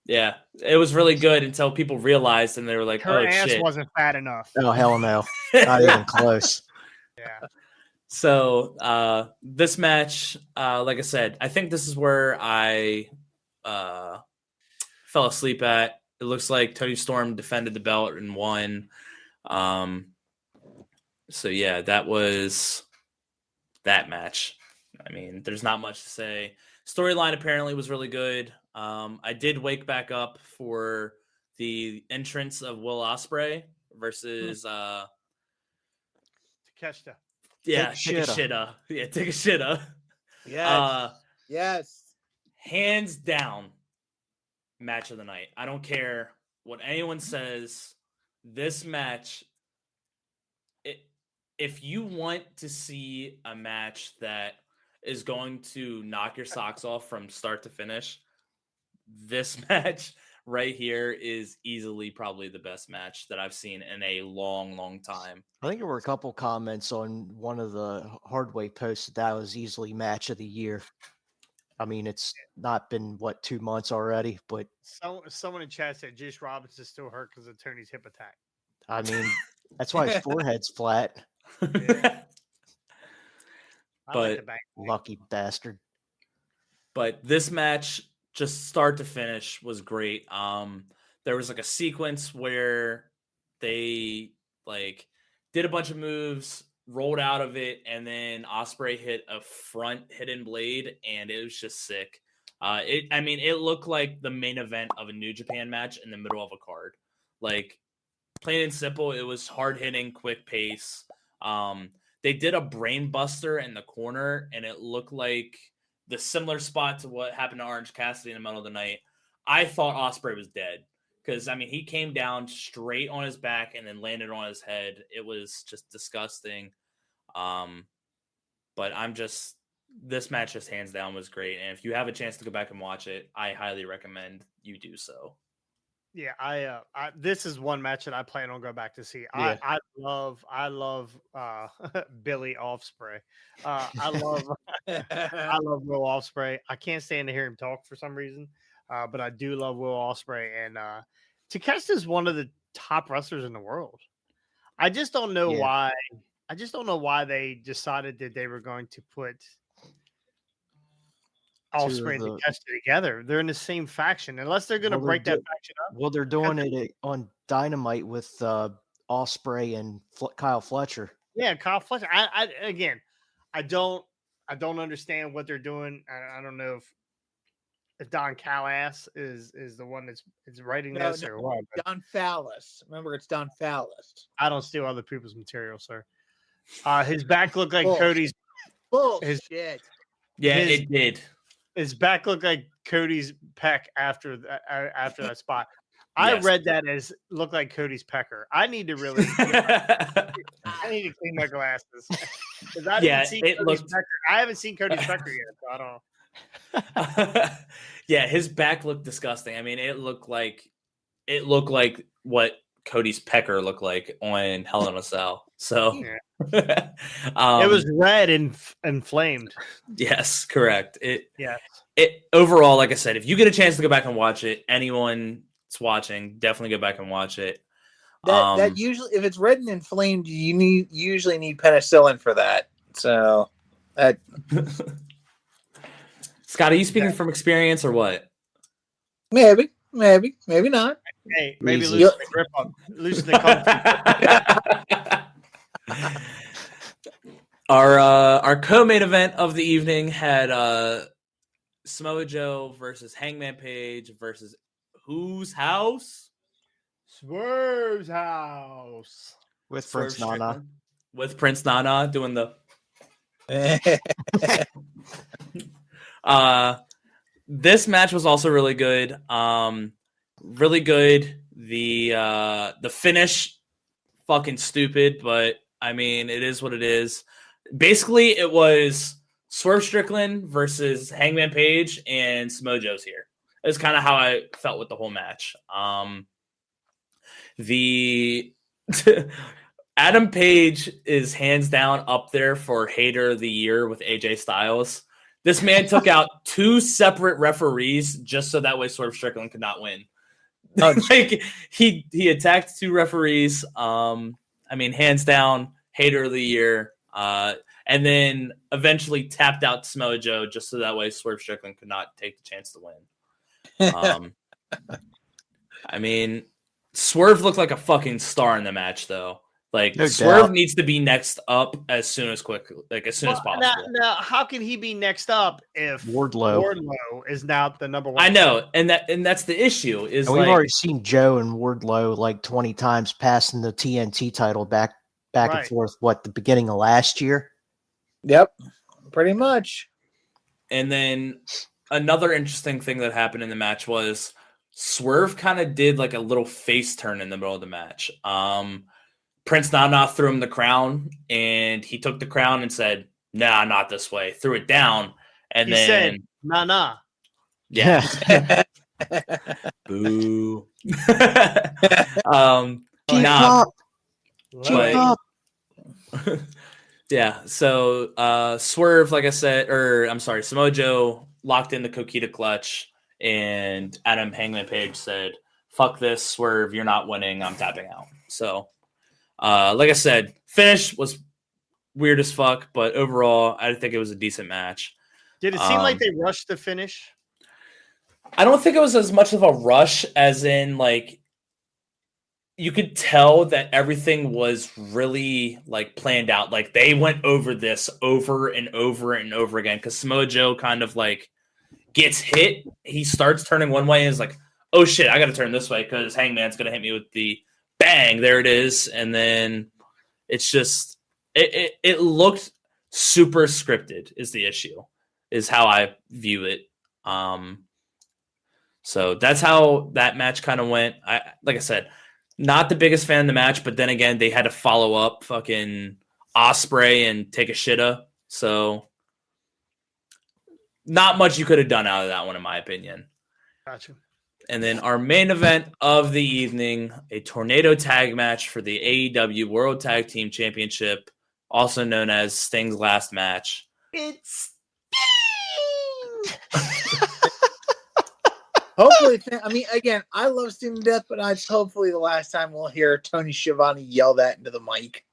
Yeah, it was really good until people realized, and they were like, her "Oh ass shit, wasn't fat enough." Oh hell no, not even close. Yeah. So this match, like I said, I think this is where I fell asleep at. It looks like Toni Storm defended the belt and won. So yeah, that was that match. I mean, there's not much to say. Storyline apparently was really good. I did wake back up for the entrance of Will Ospreay versus Takeshita. Yeah, Takeshita. Yeah, Takeshita. Yes. Hands down, match of the night. I don't care what anyone says. This match, if you want to see a match that is going to knock your socks off from start to finish, this match right here is easily probably the best match that I've seen in a long, long time. I think there were a couple comments on one of the Hardway posts that was easily match of the year. I mean, it's not been 2 months already, but someone in chat said Jace Robinson is still hurt because of Tony's hip attack. I mean, that's why his forehead's flat. Yeah. But lucky bastard. But this match, just start to finish, was great. There was like a sequence where they did a bunch of moves, rolled out of it, and then Ospreay hit a front hidden blade, and it was just sick. It looked like the main event of a New Japan match in the middle of a card. Like, plain and simple, it was hard hitting, quick pace. They did a brain buster in the corner, and it looked like the similar spot to what happened to Orange Cassidy in the middle of the night. I thought Ospreay was dead because, he came down straight on his back and then landed on his head. It was just disgusting. But this match just hands down was great. And if you have a chance to go back and watch it, I highly recommend you do so. Yeah, I this is one match that I plan on going back to see. Yeah. I love Billy Offspray. I love Will Offspray. I can't stand to hear him talk for some reason, but I do love Will Offspray. And Takeshita is one of the top wrestlers in the world. I just don't know why. I just don't know why they decided that they were going to put Ospreay and Takeshita together. They're in the same faction, unless they're going to break that faction up. Well, they're doing it on Dynamite with Ospreay and Kyle Fletcher. Yeah, Kyle Fletcher. I don't understand what they're doing. I don't know if Don Callis is the one that's writing this or what. Don Fallis. Remember, it's Don Fallis. I don't steal other people's material, sir. His back looked like Cody's. Bullshit. It did. His back looked like Cody's pec after that spot. I read that as looked like Cody's pecker. I need to really. I need to clean my glasses. I haven't seen Cody's pecker yet, so I don't know. Yeah, his back looked disgusting. It looked like what Cody's pecker looked like on Hell in a Cell. So it was red and inflamed. Yes, correct. It overall, like I said, if you get a chance to go back and watch it, anyone that's watching, definitely go back and watch it. That usually, if it's red and inflamed, you usually need penicillin for that. So that. Scott, are you speaking from experience or what? Maybe not. Hey, maybe loosen the grip up, loosen the Our co-main event of the evening had Samoa Joe versus Hangman Page versus whose house? Swerve's house with Prince Nana. With Prince Nana doing the. This match was also really good. Really good. The finish, fucking stupid, but it is what it is. Basically, it was Swerve Strickland versus Hangman Page, and Samoa Joe's here. It's kind of how I felt with the whole match. The Adam Page is hands down up there for Hater of the Year with AJ Styles. This man took out 2 separate referees just so that way Swerve Strickland could not win. He attacked 2 referees. Hands down, Hater of the Year. And then eventually tapped out Samoa Joe just so that way Swerve Strickland could not take the chance to win. Swerve looked like a fucking star in the match, though. Swerve needs to be next up as soon as possible. Now, how can he be next up if Wardlow is now the number 1? I know, and that's the issue. We've already seen Joe and Wardlow 20 times passing the TNT title back and forth. The beginning of last year? Yep, pretty much. And then another interesting thing that happened in the match was Swerve kind of did a little face turn in the middle of the match. Prince Nana threw him the crown, and he took the crown and said, "Nah, not this way." Threw it down, and then said, "Nah." Yeah. Boo. Keep up. Yeah. So Swerve, like I said, Samoa Joe locked in the Coquita clutch, and Adam Hangman Page said, "Fuck this, Swerve. You're not winning. I'm tapping out." So. Like I said, finish was weird as fuck, but overall, I think it was a decent match. Did it seem like they rushed the finish? I don't think it was as much of a rush as in you could tell that everything was really like planned out. Like they went over this over and over and over again because Samoa Joe kind of like gets hit. He starts turning one way and is like, oh shit, I got to turn this way because Hangman's going to hit me with the bang. There it is. And then it's just, it looked super scripted is the issue, is how I view it. So that's how that match kind of went. Like I said, not the biggest fan of the match, but then again, they had to follow up fucking Ospreay and take a shitta. So not much you could have done out of that one, in my opinion. Gotcha. And then our main event of the evening, a tornado tag match for the AEW World Tag Team Championship, also known as Sting's last match. It's Hopefully, I mean, again, I love Sting to death, but it's hopefully the last time we'll hear Tony Schiavone yell that into the mic.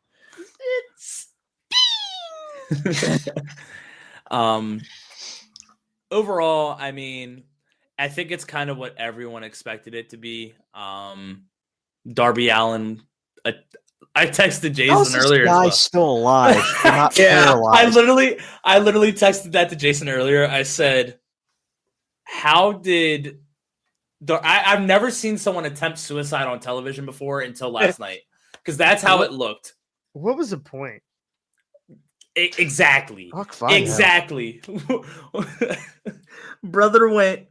Overall, I mean, I think it's kind of what everyone expected it to be. Darby Allin. I texted Jason earlier. Guy's still alive. Not paralyzed. I literally texted that to Jason earlier. I said, "How did?" I've never seen someone attempt suicide on television before until last night, because that's how it looked. What was the point? Exactly. Exactly. Brother went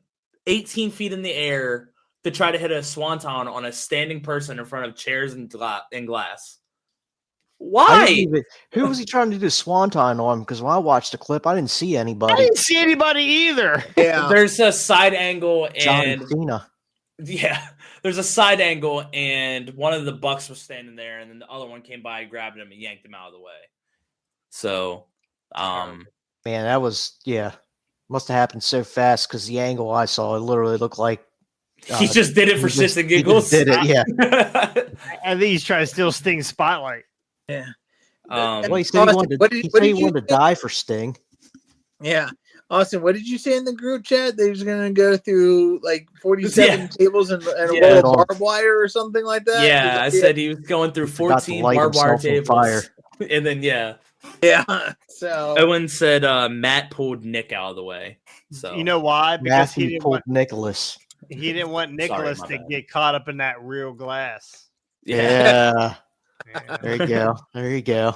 18 feet in the air to try to hit a swanton on a standing person in front of chairs and glass. Why? Who was he trying to do swanton on? Because when I watched the clip, I didn't see anybody. I didn't see anybody either. Yeah. There's a side angle and John Cena. Yeah, there's a side angle and one of the Bucks was standing there, and then the other one came by, grabbed him, and yanked him out of the way. So, man, that was must have happened so fast because the angle I saw, it literally looked like he just did it for shits and giggles. He did it, yeah. I think he's trying to steal Sting's spotlight. Yeah. Well, he said he wanted to die for Sting. Yeah. Austin, what did you say in the group chat? They was going to go through like 47 tables and a roll of barbed wire or something like that? Yeah, I said he was going through 14 barbed wire tables. And then, yeah. So Owen said Matt pulled Nick out of the way. So you know why? Because Matthew pulled Nicholas. He didn't want Nicholas to get caught up in that real glass. Yeah. There you go. There you go.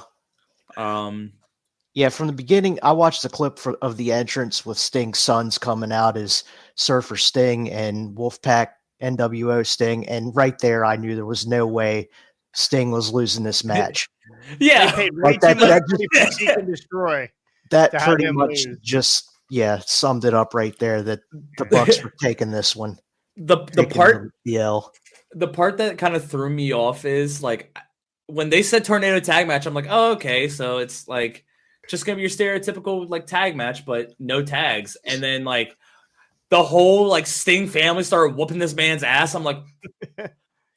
Yeah, from the beginning, I watched the clip of the entrance with Sting's sons coming out as Surfer Sting and Wolfpack NWO Sting, and right there, I knew there was no way Sting was losing this match. Yeah, they paid way too much to Seek and Destroy. That pretty much just summed it up right there. That the Bucks were taking this one. The part that kind of threw me off is like when they said tornado tag match, I'm like, oh, okay, so it's like just gonna be your stereotypical like tag match, but no tags. And then like the whole like Sting family started whooping this man's ass. I'm like,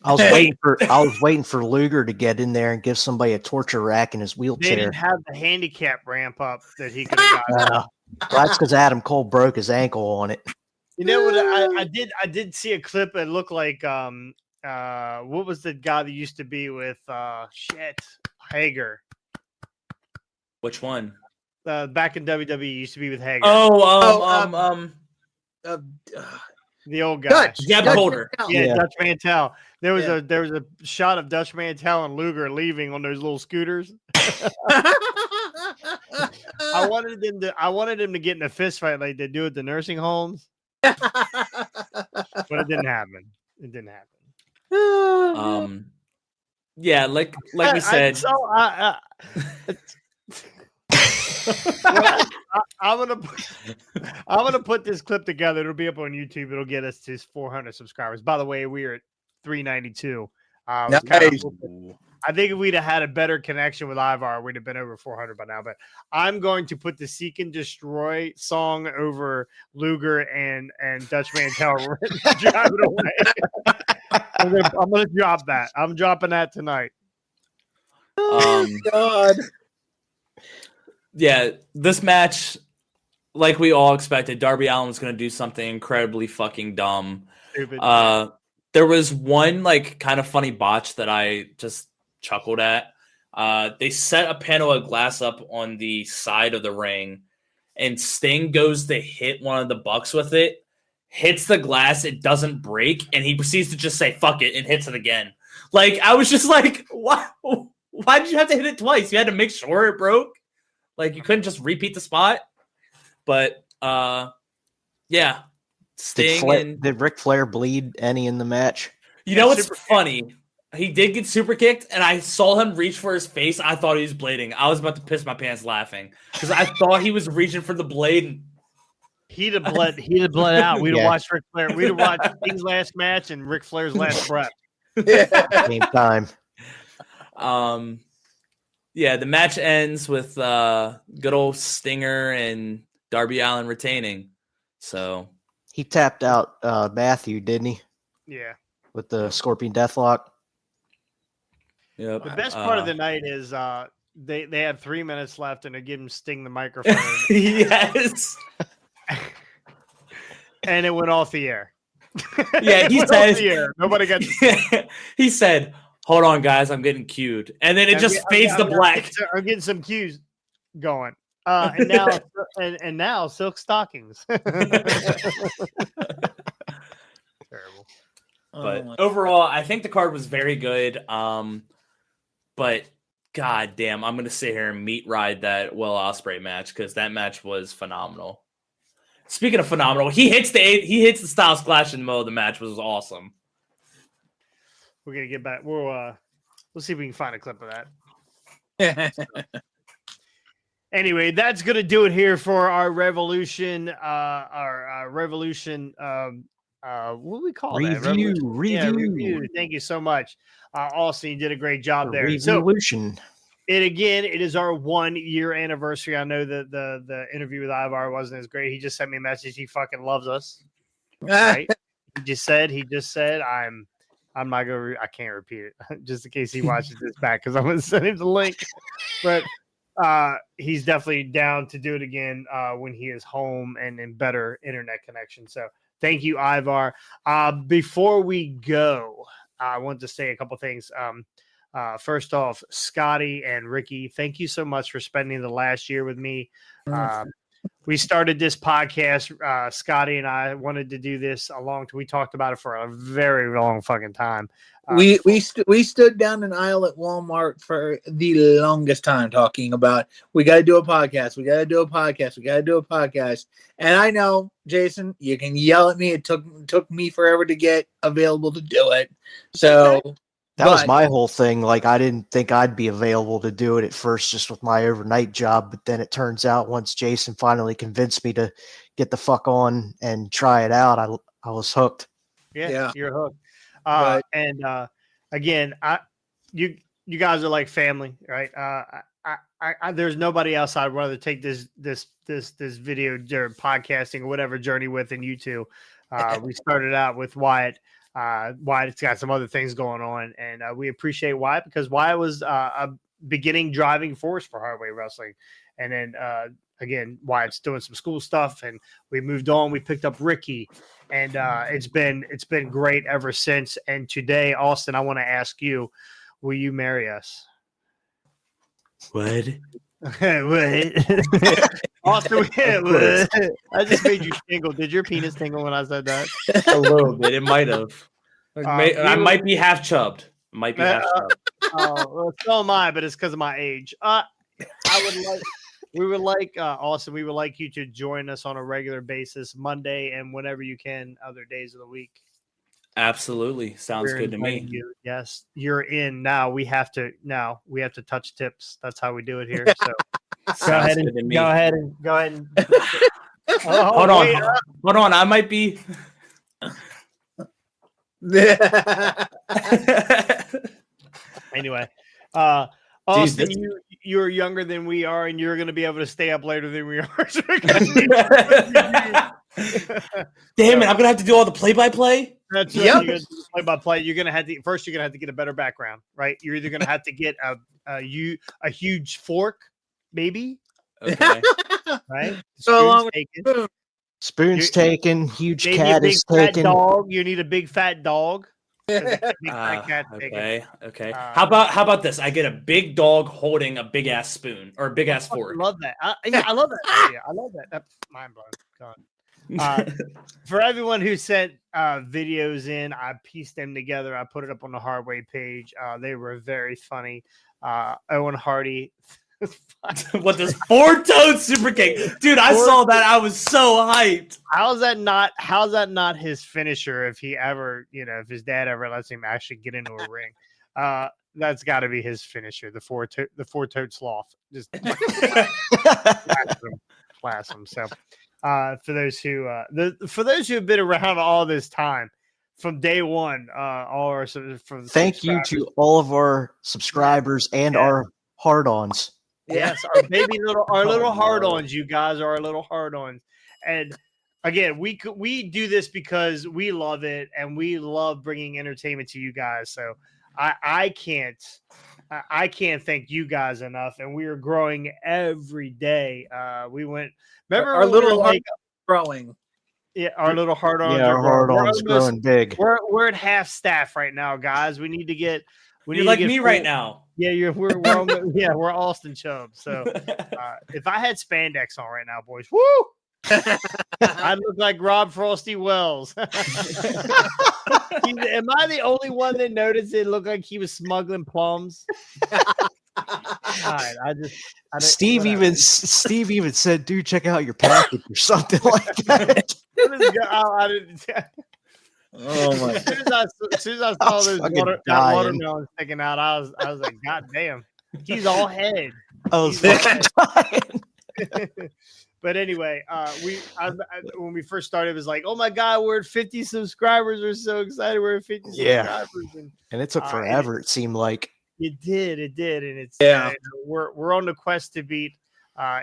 I was waiting for Luger to get in there and give somebody a torture rack in his wheelchair. They didn't have the handicap ramp up that he could have got. That's because Adam Cole broke his ankle on it. You know what? I did see a clip that looked like what was the guy that used to be with Hager? Which one? Back in WWE, used to be with Hager. The old guy, Dutch Holder. Dutch Mantel. There was a shot of Dutch Mantel and Luger leaving on those little scooters. I wanted him to get in a fist fight like they do at the nursing homes, but it didn't happen. It didn't happen. Yeah, like we said. I'm gonna put this clip together. It'll be up on YouTube. It'll get us to 400 subscribers. By the way, we're at 392. I think if we'd have had a better connection with Ivar, we'd have been over 400 by now. But I'm going to put the Seek and Destroy song over Luger and Dutch Mantel driving away. I'm gonna drop that. I'm dropping that tonight. God. Yeah, this match, like we all expected, Darby Allin was going to do something incredibly fucking dumb. Stupid. There was one like kind of funny botch that I just chuckled at. They set a panel of glass up on the side of the ring, and Sting goes to hit one of the Bucks with it, hits the glass, it doesn't break, and he proceeds to just say "fuck it" and hits it again. Like I was just like, "What? Why did you have to hit it twice? You had to make sure it broke. Like you couldn't just repeat the spot." But yeah, Sting Did Ric Flair bleed any in the match? You know what's funny? He did get super kicked, and I saw him reach for his face. I thought he was bleeding. I was about to piss my pants laughing because I thought he was reaching for the blade. And he'd have bled out. We'd have watched Ric Flair. We'd have watched Sting's last match and Ric Flair's last breath. Same time. Yeah, the match ends with good old Stinger and Darby Allin retaining. So he tapped out Matthew, didn't he? Yeah. With the Scorpion Deathlock. Yep. The best part of the night is they had 3 minutes left and they give him Sting the microphone. Yes. And it went off the air. Yeah, he says nobody got he said, "Hold on, guys, I'm getting cued." And then it just fades to black. I'm getting some cues going. And now silk stockings. Terrible. But overall, I think the card was very good. But god damn, I'm gonna sit here and meat ride that Will Ospreay match because that match was phenomenal. Speaking of phenomenal, he hits the Styles Clash in the middle of the match, which was awesome. We're gonna get back. We'll see if we can find a clip of that. Anyway, that's gonna do it here for our Revolution. Our Revolution. What do we call that? Review. Thank you so much, Austin. You did a great job there. Revolution. It is our 1 year anniversary. I know that the interview with Ivar wasn't as great. He just sent me a message. He fucking loves us. Right? He just said I'm not gonna. I can't repeat it just in case he watches this back because I'm gonna send him the link. But he's definitely down to do it again when he is home and in better internet connection. So thank you, Ivar. Before we go, I want to say a couple things. First off, Scotty and Ricky, thank you so much for spending the last year with me. We started this podcast. Scotty and I wanted to do this we talked about it for a very long fucking time. We stood down an aisle at Walmart for the longest time talking about we got to do a podcast. We got to do a podcast. We got to do a podcast. And I know, Jason, you can yell at me. It took me forever to get available to do it. So that was my whole thing. Like, I didn't think I'd be available to do it at first just with my overnight job. But then it turns out once Jason finally convinced me to get the fuck on and try it out, I was hooked. Yeah. You're hooked. Again, you guys are like family, right? I there's nobody else I'd rather take this video or podcasting or whatever journey with than you two. We started out with Wyatt. Wyatt's got some other things going on, and we appreciate Wyatt because Wyatt was a beginning driving force for Hardway Wrestling, and then again, Wyatt's doing some school stuff, and we moved on. We picked up Ricky, and it's been great ever since. And today, Austin, I want to ask you, will you marry us? What? What? Austin, what? I just made you tingle. Did your penis tingle when I said that? A little bit. It might have. I might be half chubbed. Well, so am I, but it's because of my age. We would like Austin. We would like you to join us on a regular basis, Monday and whenever you can, other days of the week. Absolutely, sounds good to me. Yes, you're in now. We have to touch tips. That's how we do it here. So go ahead and hold on. I might be. Anyway, Austin, you're younger than we are, and you're going to be able to stay up later than we are. Damn it! I'm going to have to do all the play-by-play. That's right. Yep. You're gonna play-by-play. You're going to have to get a better background, right? You're either going to have to get a huge fork, maybe. Okay. Right. So long. Spoon's taken. Huge cat is taken. Dog. You need a big fat dog. Big fat cat taking. Okay. How about this? I get a big dog holding a big ass spoon or a big ass fork. I love that. I love that idea. I love that. That's mind blowing. For everyone who sent videos in, I pieced them together. I put it up on the Hardway page. They were very funny. Owen Hardy. What this 4-toed super kick, dude? I saw that. I was so hyped. How's that not his finisher? If he ever, if his dad ever lets him actually get into a ring, that's got to be his finisher. The four-toed sloth. Just class him. So, for those who have been around all this time. From day one, thank you to all of our subscribers and our hard-ons. Yes, our little hard-ons. You guys are our little hard-ons. And again, we do this because we love it and we love bringing entertainment to you guys. So I can't thank you guys enough. And we are growing every day. Remember our little growing. Yeah, our little hard-ons. Yeah, our hard-ons growing big. We're at half staff right now, guys. We need to get. You're like me right now. Yeah, we're Austin Chubb. So if I had spandex on right now, boys, woo! I'd look like Rob Frosty Wells. Am I the only one that noticed it looked like he was smuggling plums? Right, Steve even said, "Dude, check out your package" or something like that. Oh my! As soon as I saw that watermelon sticking out, I was like, "God damn, he's all head." I was fucking dying. But anyway, when we first started, it was like, "Oh my god, we're at 50 subscribers! We're so excited! We're at 50 subscribers!" And it took forever. It seemed like it did, and it's we're on the quest to beat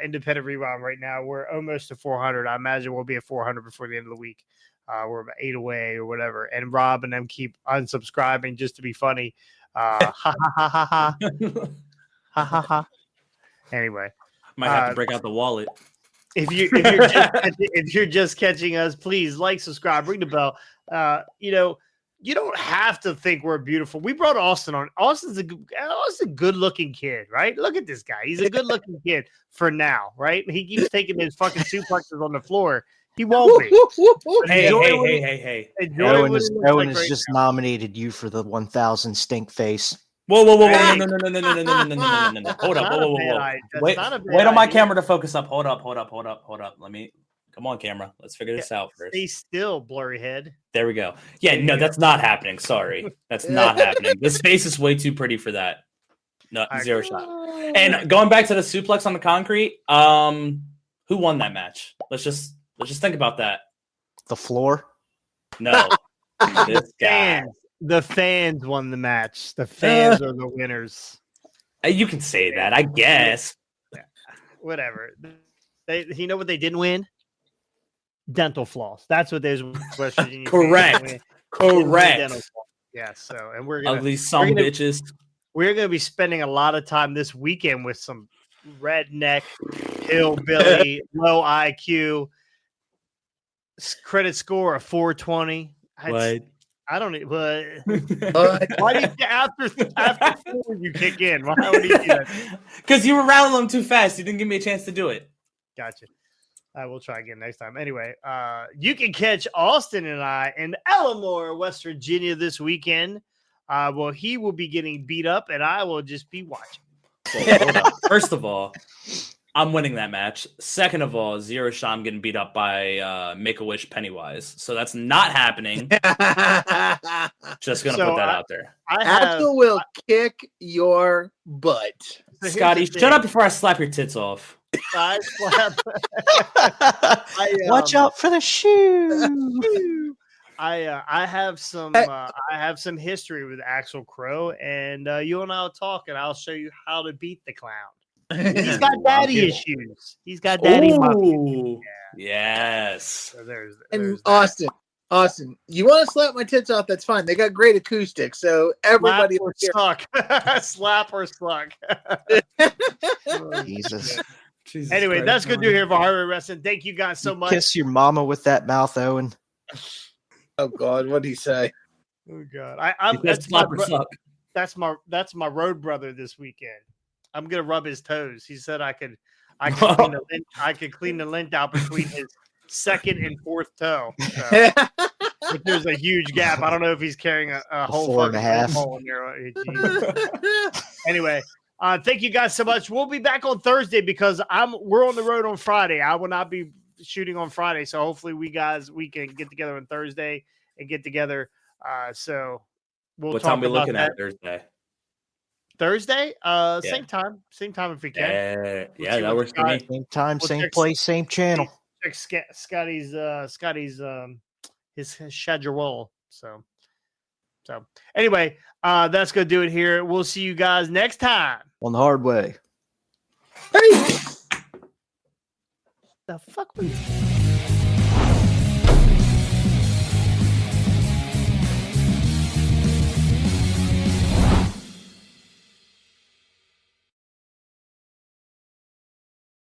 Independent Rewind right now. We're almost to 400. I imagine we'll be at 400 before the end of the week. We're about 8 away or whatever. And Rob and them keep unsubscribing just to be funny. Ha ha ha ha ha. Ha ha ha. Anyway. Might have to break out the wallet. If you're just catching us, please like, subscribe, ring the bell. You don't have to think we're beautiful. We brought Austin on. Austin's a good-looking kid, right? Look at this guy. He's a good-looking kid for now, right? He keeps taking his fucking suplexes on the floor. He won't be. Hey. Owen has just nominated you for the 1000 stink face. Whoa. No. Hold up. Whoa. Wait on my camera to focus up. Hold up. Come on, camera. Let's figure this out first. Stay still, blurry head. There we go. Yeah, no, that's not happening. Sorry. That's not happening. This face is way too pretty for that. No, zero shot. And going back to the suplex on the concrete, who won that match? Let's just think about that. The floor? No. This guy. The fans won the match. The fans are the winners. You can say that, I guess. Yeah, whatever. You know what they didn't win? Dental floss. That's what there's West Virginia. Correct. Yeah. So, and we're ugly bitches. We're gonna be spending a lot of time this weekend with some redneck, hillbilly, low IQ, credit score of 420. What? I don't. Why do you after 4 you kick in? Why would you do that? Because you were rattling them too fast. You didn't give me a chance to do it. Gotcha. I will try again next time. Anyway, you can catch Austin and I in Elmore, West Virginia this weekend. Well, he will be getting beat up, and I will just be watching. Hold up. First of all, I'm winning that match. Second of all, Zero Sham getting beat up by Make-A-Wish Pennywise. So that's not happening. Just going to put that out there. Axel will kick your butt. So Scotty, shut up before I slap your tits off. Watch out for the shoe. I have some history with Axel Crow, and you and I'll talk, and I'll show you how to beat the clown. He's got daddy issues. He's got daddy issues. Yes. So there's Austin, you want to slap my tits off? That's fine. They got great acoustics, so everybody slap or suck. Jesus. Anyway, Christ, that's good to hear for Hardware Wrestling. Thank you guys so much. Kiss your mama with that mouth, Owen. Oh God, what'd he say? Oh God, I'm Because slap or suck. that's my road brother this weekend. I'm gonna rub his toes. He said I could clean the lint out between his second and fourth toe. So, but there's a huge gap. I don't know if he's carrying a whole 4.5 hole in there. Jesus. Anyway, thank you guys so much. We'll be back on Thursday because we're on the road on Friday. I will not be shooting on Friday, so hopefully we can get together on Thursday and get together. So we'll What talk time we about looking that at Thursday? Thursday. Yeah. Same time if we can. Yeah, see that what works for Scott- me. Same time, We'll same check- place, same channel. Check Scotty's his schedule. So anyway, that's gonna do it here. We'll see you guys next time. On the hard way. The fuck was